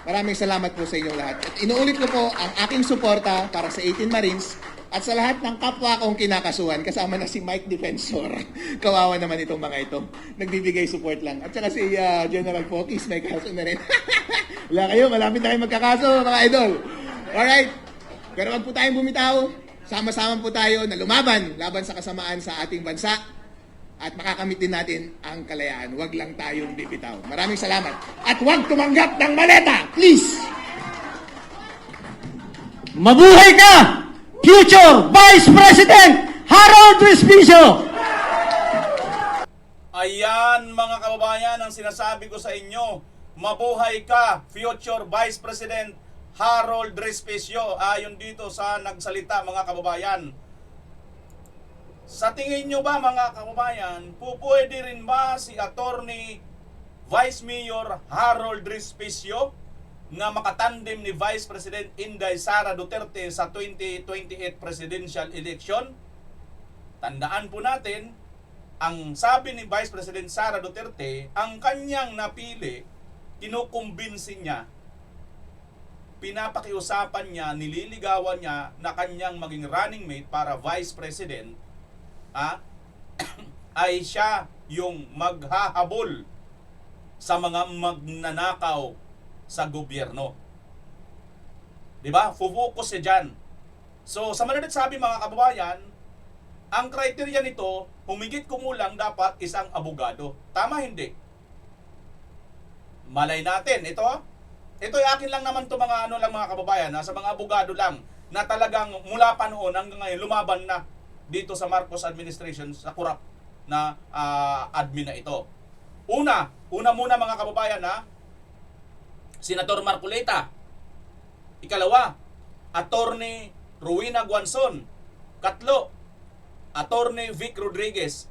Maraming salamat po sa inyong lahat. At inuulit ko po ang aking suporta para sa 18 Marines at sa lahat ng kapwa kong kinakasuhan, kasama na si Mike Defensor. Kawawa naman itong mga ito. Nagbibigay support lang. At saka si General Pokis, may kaso na rin. Wala kayo, malapit na kayo magkakaso, mga idol. Alright? Pero wag po tayong bumitaw. Sama-sama po tayo na lumaban laban sa kasamaan sa ating bansa at makakamit din natin ang kalayaan. Wag lang tayong bibitaw. Maraming salamat. At wag tumanggap ng maleta, please! Mabuhay ka! Future Vice President Harold Respicio! Ayan mga kababayan ang sinasabi ko sa inyo. Mabuhay ka, Future Vice President Harold Respicio. Ayon dito sa nagsalita mga kababayan. Sa tingin nyo ba mga kababayan, pupwede rin ba si Attorney Vice Mayor Harold Respicio na makatandem ni Vice President Inday Sara Duterte sa 2028 presidential election? Tandaan po natin, ang sabi ni Vice President Sara Duterte, ang kanyang napili, kinukumbinsi niya, pinapakiusapan niya, nililigawan niya na kanyang maging running mate para Vice President ay siya yung maghahabol sa mga magnanakaw sa gobyerno. Diba? Focus siya dyan. So, sa manalit sabi mga kababayan, Ang criteria nito, humigit kumulang dapat isang abogado. Tama hindi? Malay natin, ito akin lang naman to mga mga kababayan, sa mga abogado lang na talagang mula pa noon hanggang ngayon lumaban na dito sa Marcos administration sa corrupt na admin na ito. Una muna mga kababayan, Senator Marcoleta. Ikalawa, Attorney Rowena Guanzon. Katlo, Attorney Vic Rodriguez.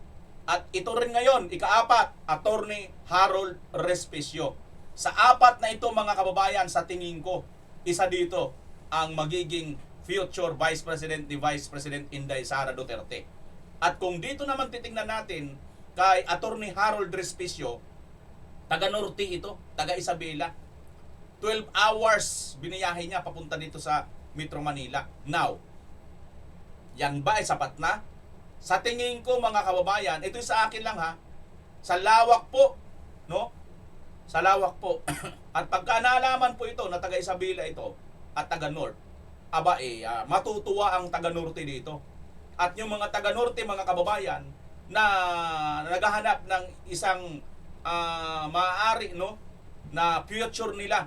At ito rin ngayon, ikaapat, Attorney Harold Respicio. Sa apat na ito mga kababayan, sa tingin ko, isa dito ang magiging future Vice President ni Vice President Inday Sara Duterte. At kung dito naman titingnan natin kay Attorney Harold Respicio, taga Norte ito, taga Isabela. 12 hours biniyahe niya papunta dito sa Metro Manila. Now, yan ba ay sapat na? Sa tingin ko mga kababayan, ito sa akin lang sa lawak po, no? Sa lawak po. At pagka naalaman po ito na taga Isabela ito at taga North, matutuwa ang taga Norte dito. At yung mga taga Norte mga kababayan na naghahanap ng isang maaari, no, na future nila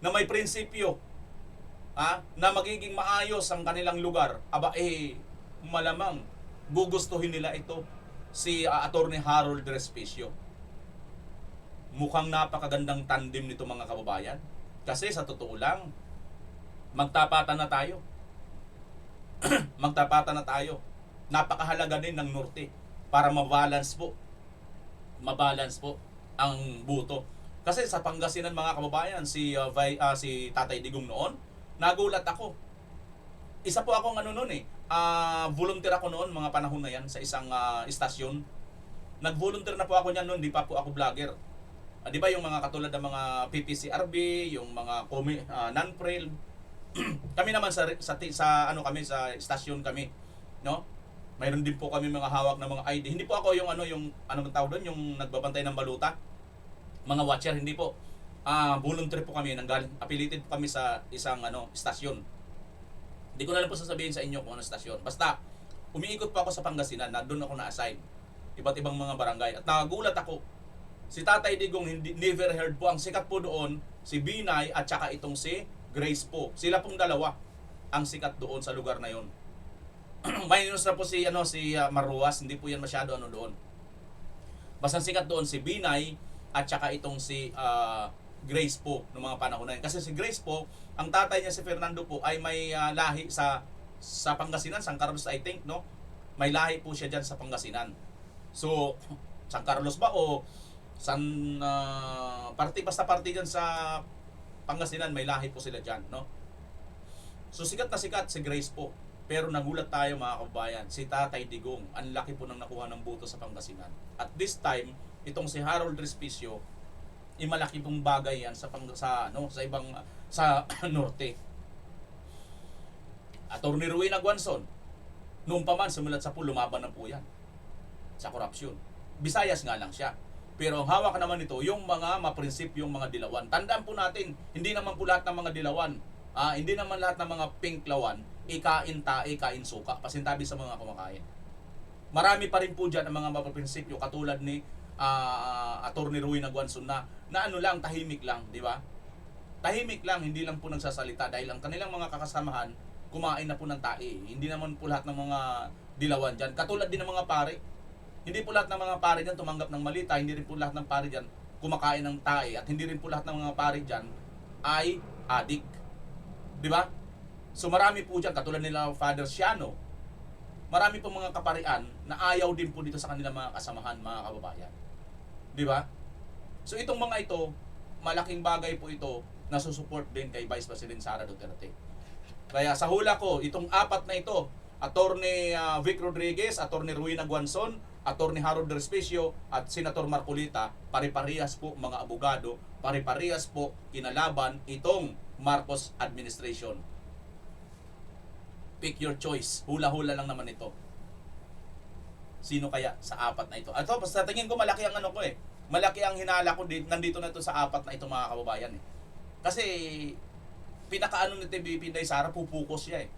na may prinsipyo, na magiging maayos ang kanilang lugar, malamang gugustuhin nila ito si Attorney Harold Respicio. Mukhang napakagandang tandem nito mga kababayan. Kasi sa totoo lang, magtapatan na tayo. Magtapatan na tayo. Napakahalaga din ng Norte para mabalance po ang buto. Kasi sa Pangasinan mga kababayan, si Tatay Digong noon, nagulat ako. Isa po akong volunteer ako noon mga panahon na yan sa isang istasyon. Nag-volunteer na po ako niyan noon, di pa po ako vlogger. Di ba yung mga katulad ng mga PPCRB, yung mga non-trail. Kami naman sa istasyon kami, no? Mayroon din po kami mga hawak na mga ID. Hindi po ako yung tawag doon, yung nagbabantay ng baluta. Mga watcher, hindi po. Volunteer po kami, affiliated po kami sa isang istasyon. Hindi ko na lang po sasabihin sa inyo kung ano istasyon. Basta, umiikot po ako sa Pangasinan na doon ako na-assign. Iba't ibang mga barangay. At nagulat ako, si Tatay Digong never heard po. Ang sikat po doon, si Binay at saka itong si Grace po. Sila pong dalawa ang sikat doon sa lugar na yon. Minus na po si Maruas, hindi po yan masyado doon. Basta sikat doon si Binay at saka itong si Grace po noong mga panahon na yun. Kasi si Grace po, ang tatay niya si Fernando po ay may lahi sa Pangasinan, San Carlos I think, no? May lahi po siya diyan sa Pangasinan. So, San Carlos ba o basta party diyan sa Pangasinan, may lahi po sila diyan, no? So sikat na sikat si Grace po. Pero nagulat tayo mga kababayan, si Tatay Digong, ang laki po ng nakuha ng boto sa Pangasinan. At this time, itong si Harold Respicio, malaki pong bagay yan sa Norte. Attorney Rowena Guanzon, noong pa man simulat sa lumaban na po yan sa korupsyon. Visayas nga lang siya. Pero ang hawak naman nito, yung mga maprinsipyong mga dilawan. Tandaan po natin, hindi naman po lahat ng mga dilawan, hindi naman lahat ng mga pinklawan, ikain tae, kain suka, pasintabi sa mga kumakain. Marami pa rin po dyan ang mga maprinsipyo, katulad ni Attorney Rowena Guanzon na lang, tahimik lang, di ba? Tahimik lang, hindi lang po nagsasalita dahil ang kanilang mga kakasamahan kumain na po ng tae. Hindi naman po lahat ng mga dilawan dyan. Katulad din ng mga pare. Hindi po lahat ng mga pare dyan tumanggap ng malita. Hindi rin po lahat ng pare dyan kumakain ng tae. At hindi rin po lahat ng mga pare dyan ay adik. Di ba? So marami po dyan, katulad nila Father Siano, marami po mga kaparian na ayaw din po dito sa kanilang mga kasamahan, mga kababayan. Di ba? So itong mga ito, malaking bagay po ito na susuport din kay Vice President Sara Duterte. Kaya sa hula ko, itong apat na ito, Attorney Vic Rodriguez, Attorney Rowena Guanzon, Attorney Harold Respicio at Senator Marcoleta, pare-parehas po mga abogado, pare-parehas po kinalaban itong Marcos administration. Pick your choice. Hula-hula lang naman ito. Sino kaya sa apat na ito? At sa tingin ko malaki ang malaki ang hinala ko nandito na ito sa apat na ito mga kababayan. Kasi pinakaano ni TVP Inday Sara, pupukus siya .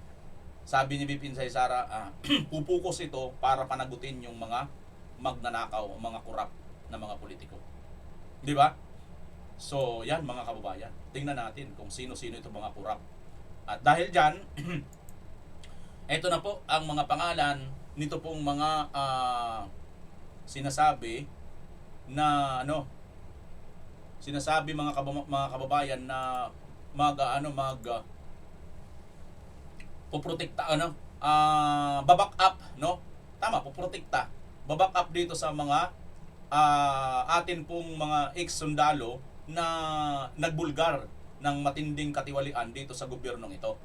sabi ni VP Inday Sara, pupukus ito para panagutin yung mga magnanakaw, mga kurap na mga politiko. Di ba? So, yan mga kababayan. Tingnan natin kung sino-sino itong mga kurap. At dahil dyan, ito na po ang mga pangalan nito pong mga sinasabi na sinasabi mga kababayan na poprotekta baback up, no? Tama, poprotekta. Baback up dito sa mga atin pong mga ex-sundalo na nagbulgar ng matinding katiwalian dito sa gobyernong ito.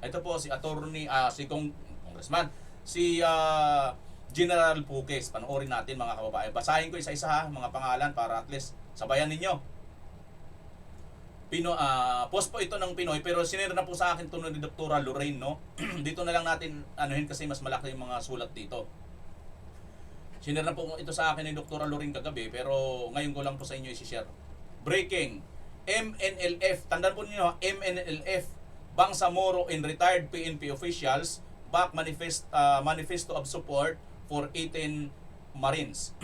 Ito po si attorney, si congressman, si General Puques. Panoorin natin mga kababayan. Basahin ko isa-isa ha, mga pangalan para at least sabayan ninyo. Post po ito ng Pinoy, pero sinira na po sa akin ito ni Dr. Lorraine, no? Dito na lang natin anuhin kasi mas malaki yung mga sulat dito. Sinira na po ito sa akin ni Dr. Lorraine kagabi, pero ngayon ko lang po sa inyo i-share. Breaking. MNLF, tandaan po niyo, MNLF, Bangsamoro and retired PNP officials back manifesto of support for 18 Marines.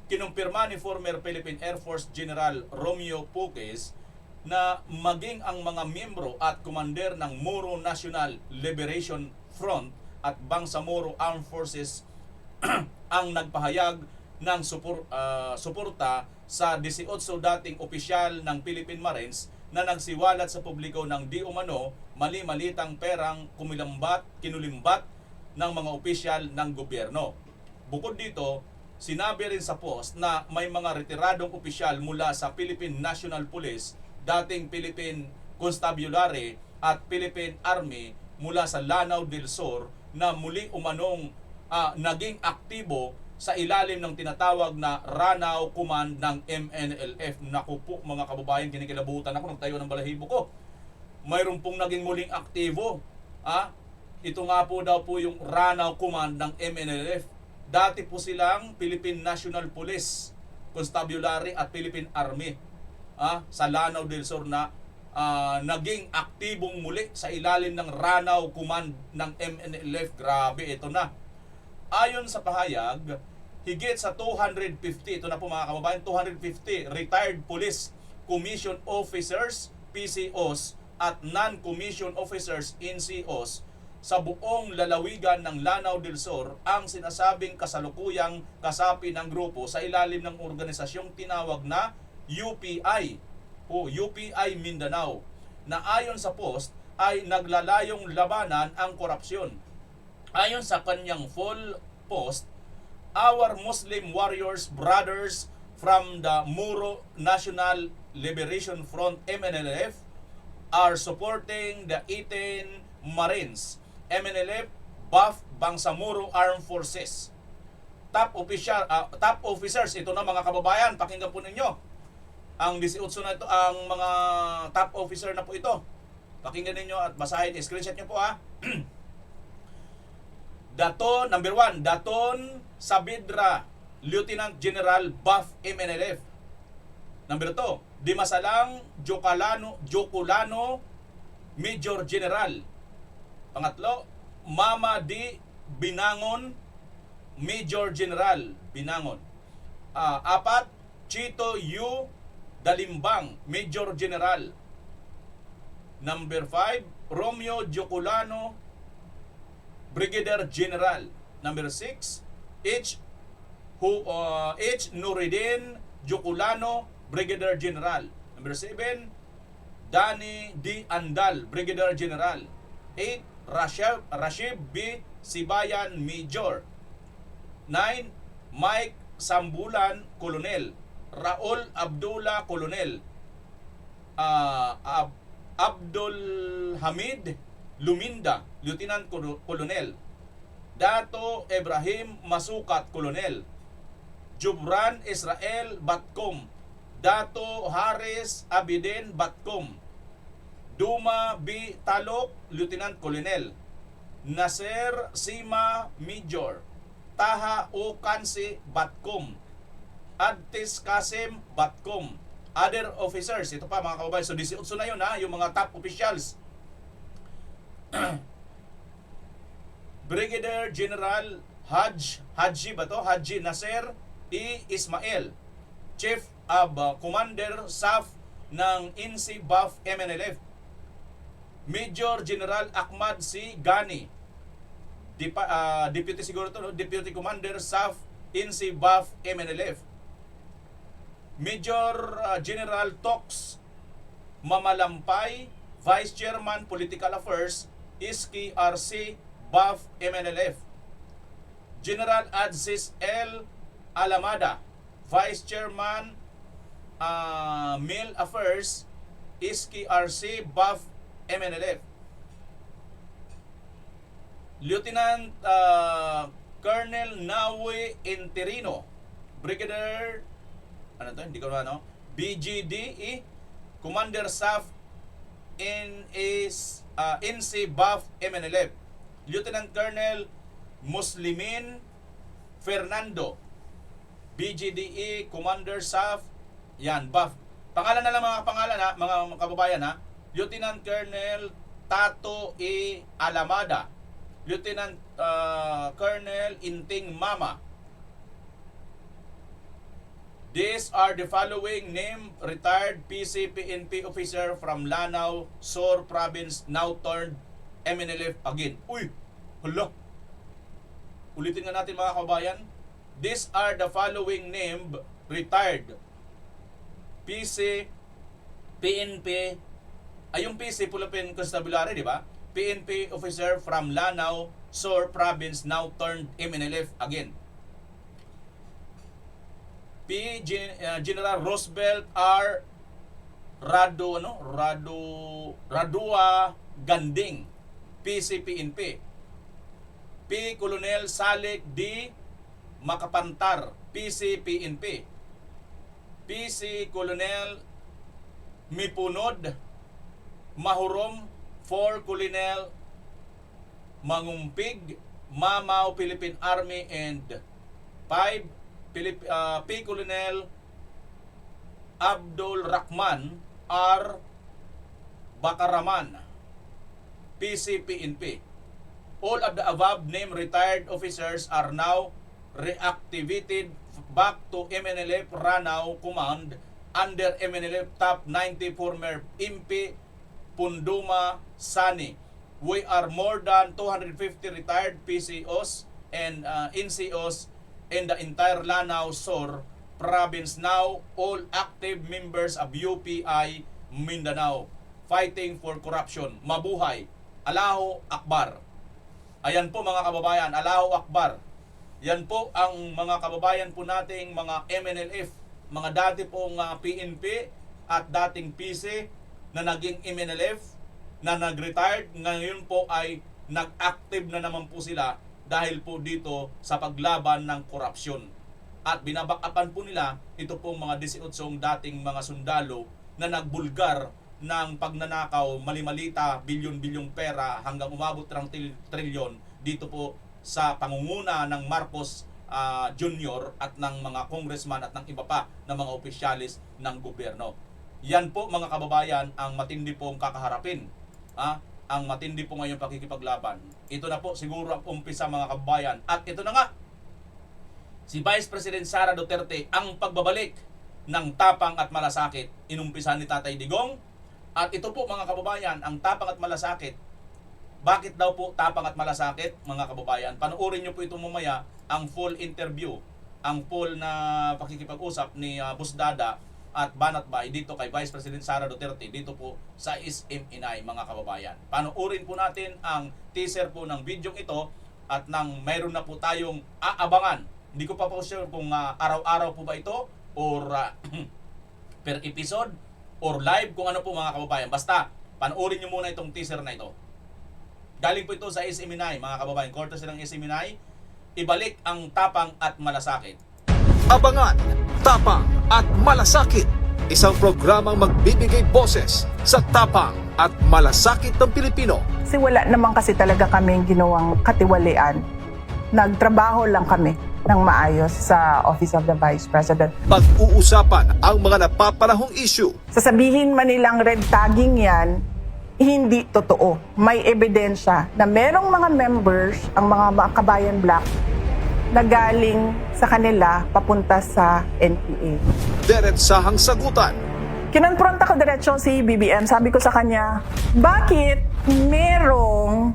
Kinumpirma ni former Philippine Air Force General Romeo Puques na maging ang mga miyembro at commander ng Moro National Liberation Front at Bangsamoro Armed Forces ang nagpahayag ng suporta sa 18 dating opisyal ng Philippine Marines na nagsiwalat sa publiko ng di umano mali-malitang perang kinulimbat ng mga opisyal ng gobyerno. Bukod dito, sinabi rin sa post na may mga retiradong opisyal mula sa Philippine National Police, dating Philippine Constabulary at Philippine Army mula sa Lanao del Sur na muli umanong naging aktibo sa ilalim ng tinatawag na Ranao Command ng MNLF. Naku po mga kababayan, kinikilabutan ako, nagtayo ng balahibo ko. Mayroon pong naging muling aktibo. Ito nga po daw po yung Ranao Command ng MNLF. Dati po silang Philippine National Police, Constabulary at Philippine Army sa Lanao del Sur na naging aktibong muli sa ilalim ng Ranao Command ng MNLF. Grabe, ito na. Ayon sa pahayag, higit sa 250, ito na po mga kababayan, 250 retired police commission officers, PCOs, at non-commissioned officers, NCOs, sa buong lalawigan ng Lanao del Sur ang sinasabing kasalukuyang kasapi ng grupo sa ilalim ng organisasyong tinawag na UPI o UPI Mindanao, na ayon sa post ay naglalayong labanan ang korupsyon. Ayon sa kanyang full post, our Muslim warriors brothers from the Moro National Liberation Front MNLF are supporting the 18 Marines, MNLF, BAF, Bangsamoro Armed Forces. Top officers, ito na mga kababayan, pakinggan po ninyo. Ang 18 na ito, ang mga top officer na po ito. Pakinggan ninyo at basahin, screenshot nyo po ha. Daton, number 1, Daton Sabidra, Lieutenant General BAF MNLF. Number 2, Dimasalang Joculano, Major General. Pangatlo, Mama D. Binangon, Major General Binangon. 4, Chito U. Dalimbang, Major General. Number 5, Romeo Joculano, Brigadier General. Number 6, H. Nuridin Joculano, Brigadier General. Number 7, Danny D. Andal, Brigadier General. 8, Rashib B. Sibayan, Major. 9, Mike Sambulan, Colonel. Raul Abdullah, Colonel. Abdul Hamid Luminda, Lieutenant Colonel. Dato Ibrahim Masukat, Colonel. Jubran Israel Batcom. Dato Haris Abidin Batcom. Duma B. Talok, Lieutenant Colonel. Nasser Sima, Major. Taha O. Kansi Batcom. Adtis Kasim Batcom. Other officers, ito pa mga kababayan. So 18 na yun ha, yung mga top officials. Brigadier General Haji Nasser E. Ismail, Chief of Commander SAF ng INC BAF MNLF. Major General Ahmad C. Gani, Deputy siguro to, no? Deputy Commander SAF INC BAF MNLF. Major General Tox Mamalampay, Vice Chairman Political Affairs, ISKI RC BAF MNLF. General Adsis L. Alamada, Vice Chairman Mil Affairs, ISKI RC BAF MNLF. Lieutenant Colonel Nawi Interino, Brigadier BGDE, Commander SAF NC BAF MNLF. Lieutenant Colonel Muslimin Fernando, BGDE, Commander SAF, yan, BAF. Pangalan na lang mga pangalan ha, mga kababayan ha. Lieutenant Colonel Tato E. Alamada, Lieutenant Colonel Inting Mama. These are the following named retired PCPNP officer from Lanao, Sur Province, now turned MNLF again. Uy! Hala! Ulitin nga natin mga kababayan. These are the following named retired PNP, ay yung PC Philippine Constabulary, di ba? PNP officer from Lanao, Sur Province, now turned MNLF again. General Roosevelt R. Radua Ganding, PCPNP. P. Colonel Salik D. Makapantar, PCPNP. PC Colonel Mipunod Mahurom, 4 Colonel Mangumpig, Mamao, Philippine Army, and 5 P. Colonel Abdul Rahman R. Bakaraman, PCPNP. All of the above named retired officers are now reactivated back to MNLF Ranao Command under MNLF Top 90 former MP Punduma Sani. We are more than 250 retired PCOs and NCOs in the entire Lanao Sur Province now, all active members of UPI Mindanao, fighting for corruption. Mabuhay! Allahu Akbar! Ayan po mga kababayan, Allahu Akbar! Yan po ang mga kababayan po nating mga MNLF, mga dati pong PNP at dating PC na naging MNLF, na nag-retired, ngayon po ay nag-active na naman po sila dahil po dito sa paglaban ng korupsyon. At binabakapan po nila ito pong mga 18 dating mga sundalo na nagbulgar ng pagnanakaw, malimalita, bilyon-bilyong pera hanggang umabot ng trilyon dito po sa pangunguna ng Marcos Jr. at ng mga congressman at ng iba pa na mga opisyalis ng gobyerno. Yan po mga kababayan ang matindi pong kakaharapin. Ang matindi po ngayong pakikipaglaban. Ito na po siguro ang umpisa mga kababayan. At ito na nga, si Vice President Sara Duterte ang pagbabalik ng tapang at malasakit. Inumpisa ni Tatay Digong. At ito po mga kababayan, ang tapang at malasakit. Bakit daw po tapang at malasakit mga kababayan? Panoorin nyo po ito mamaya ang full interview, ang full na pakikipag-usap ni Boss Dada at Banatbay dito kay Vice President Sara Duterte dito po sa SM-Inay mga kababayan. Panoorin po natin ang teaser po ng video ito at nang mayroon na po tayong aabangan. Hindi ko pa po sure kung araw-araw po ba ito or per episode or live, kung ano po mga kababayan. Basta panoorin nyo muna itong teaser na ito. Galing po ito sa SM-Inay mga kababayan. Courtesy ng SM-Inay. Ibalik ang tapang at malasakit. Abangan, tapang at malasakit. Isang programang magbibigay boses sa tapang at malasakit ng Pilipino. Kasi wala naman kasi talaga kaming ginawang katiwalian. Nagtrabaho lang kami ng maayos sa Office of the Vice President. Pag-uusapan ang mga napapanahong issue. Sasabihin man nilang red tagging yan, hindi totoo. May ebidensya na merong mga members, ang mga Kabayan Black, na galing sa kanila papunta sa NPA. Diretsahang sagutan. Kinonfronta ko diretso si BBM. Sabi ko sa kanya, bakit merong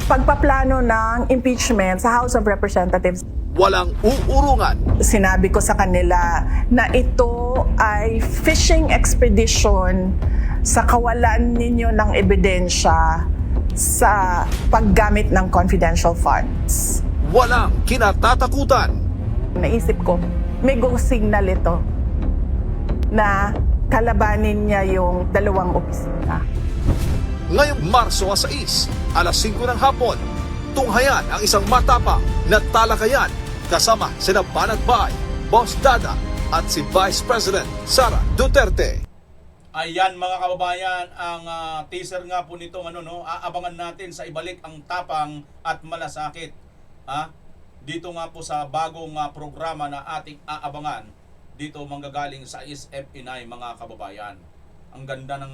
pagpaplano ng impeachment sa House of Representatives? Walang uurungan. Sinabi ko sa kanila na ito ay fishing expedition sa kawalan ninyo ng ebidensya sa paggamit ng confidential funds. Walang kinatatakutan. Naisip ko, may go signal ito na kalabanin niya yung dalawang opisina. Ngayong Marso 6, alas 5 ng hapon, tunghayan ang isang matapang na talakayan kasama sina Banat Bay, Boss Dada at si Vice President Sara Duterte. Ayan mga kababayan, ang teaser nga po nitong aabangan natin sa ibalik ang tapang at malasakit. Dito nga po sa bagong programa na ating aabangan, dito manggagaling sa SFNI mga kababayan. Ang ganda ng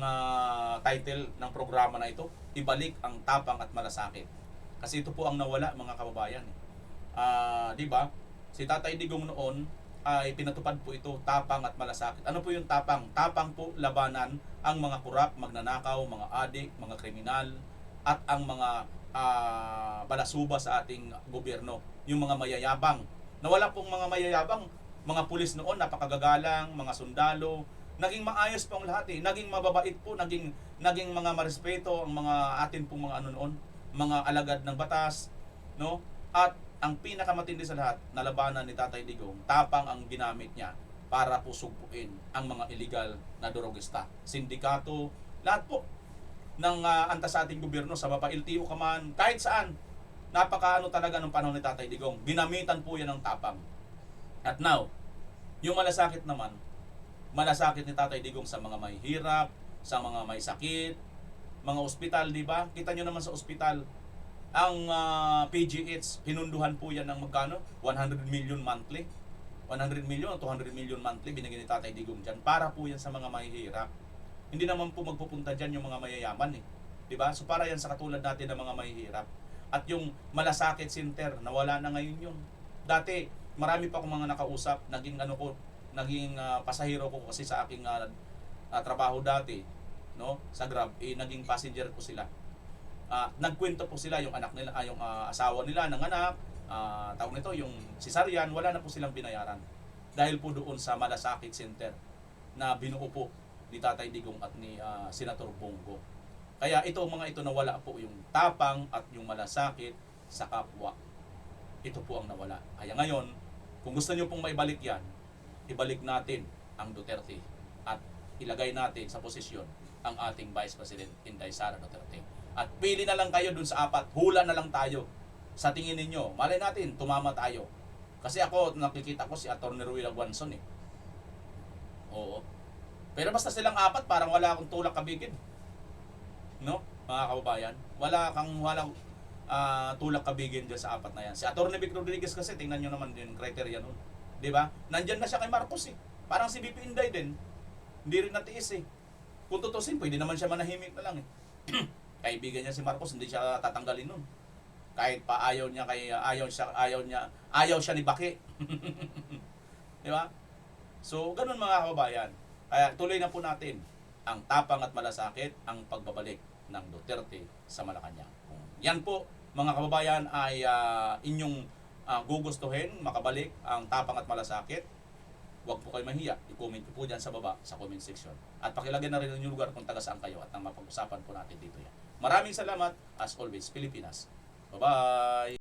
title ng programa na ito, Ibalik ang Tapang at Malasakit. Kasi ito po ang nawala mga kababayan. Di ba? Si Tatay Digong noon ay pinatupad po ito, tapang at malasakit. Ano po yung tapang? Tapang po labanan ang mga kurap, magnanakaw, mga adik, mga kriminal, at ang mga balasuba sa ating gobyerno. Yung mga mayayabang. Nawala pong mga mayayabang, mga pulis noon, napakagagalang, mga sundalo, naging maayos pong lahat eh. Naging mababait po, naging mga marespeto ang mga atin pong mga noon, mga alagad ng batas, no? At ang pinakamatindi sa lahat, nalabanan ni Tatay Digong, tapang ang ginamit niya para po sugpuin ang mga illegal na drogista, sindikato, lahat po ng antas sa ating gobyerno, sa mapa LTO ka man, kahit saan. Napakaano talaga nung panahon ni Tatay Digong. Ginamitan po yan ng tapang. At now, yung malasakit naman, malasakit ni Tatay Digong sa mga may hirap, sa mga may sakit, mga ospital, di ba? Kita nyo naman sa ospital, ang PGH, pinunduhan po yan ng magkano? 100 million monthly. 100 million o 200 million monthly binigyan ni Tatay Digong dyan. Para po yan sa mga mahihirap. Hindi naman po magpupunta dyan yung mga mayayaman eh. Diba? So para yan sa katulad natin ng mga mahihirap. At yung malasakit center, nawala na ngayon yun. Dati, marami pa akong mga nakausap. Naging pasahero ko kasi sa aking trabaho dati, no? Sa Grab, naging passenger ko sila. Nagkwento po sila yung anak nila, yung asawa nila ng anak, tawag nito yung cesarean, wala na po silang binayaran dahil po doon sa malasakit center na binuo po ni Tatay Digong at ni Senator Bongo. Kaya mga ito nawala po yung tapang at yung malasakit sa kapwa. Ito po ang nawala. Kaya ngayon, kung gusto niyo pong maibalik yan, ibalik natin ang Duterte at ilagay natin sa posisyon ang ating Vice President Inday Sara Duterte. At pili na lang kayo dun sa 4. Hula na lang tayo. Sa tingin ninyo, malay natin, tumama tayo. Kasi ako, nakikita ko si Atty. Ruel Aguanson eh. Oo. Pero basta silang 4, parang wala akong tulak kabigin. No? Mga kababayan. Walang tulak kabigin dyan sa 4 na yan. Si Atty. Vic Rodriguez kasi, tingnan nyo naman yung criteria nun. Diba? Nandyan na siya kay Marcos eh. Parang si BP Inday din. Hindi rin natiis eh. Kung tutusin, pwede naman siya manahimik na lang eh. Kaibigan niya si Marcos, hindi siya tatanggalin nun. Kahit pa ayaw siya ni Baki. Di ba? So, ganun mga kababayan. Kaya tuloy na po natin ang tapang at malasakit, ang pagbabalik ng Duterte sa Malacanang. Yan po, mga kababayan, ay inyong gugustuhin, makabalik ang tapang at malasakit. Huwag po kayo mahiya. I-comment po dyan sa baba sa comment section. At pakilagay na rin ang inyong lugar kung taga saan kayo at nang mapag-usapan po natin dito yan. Maraming salamat. As always, Pilipinas. Bye-bye!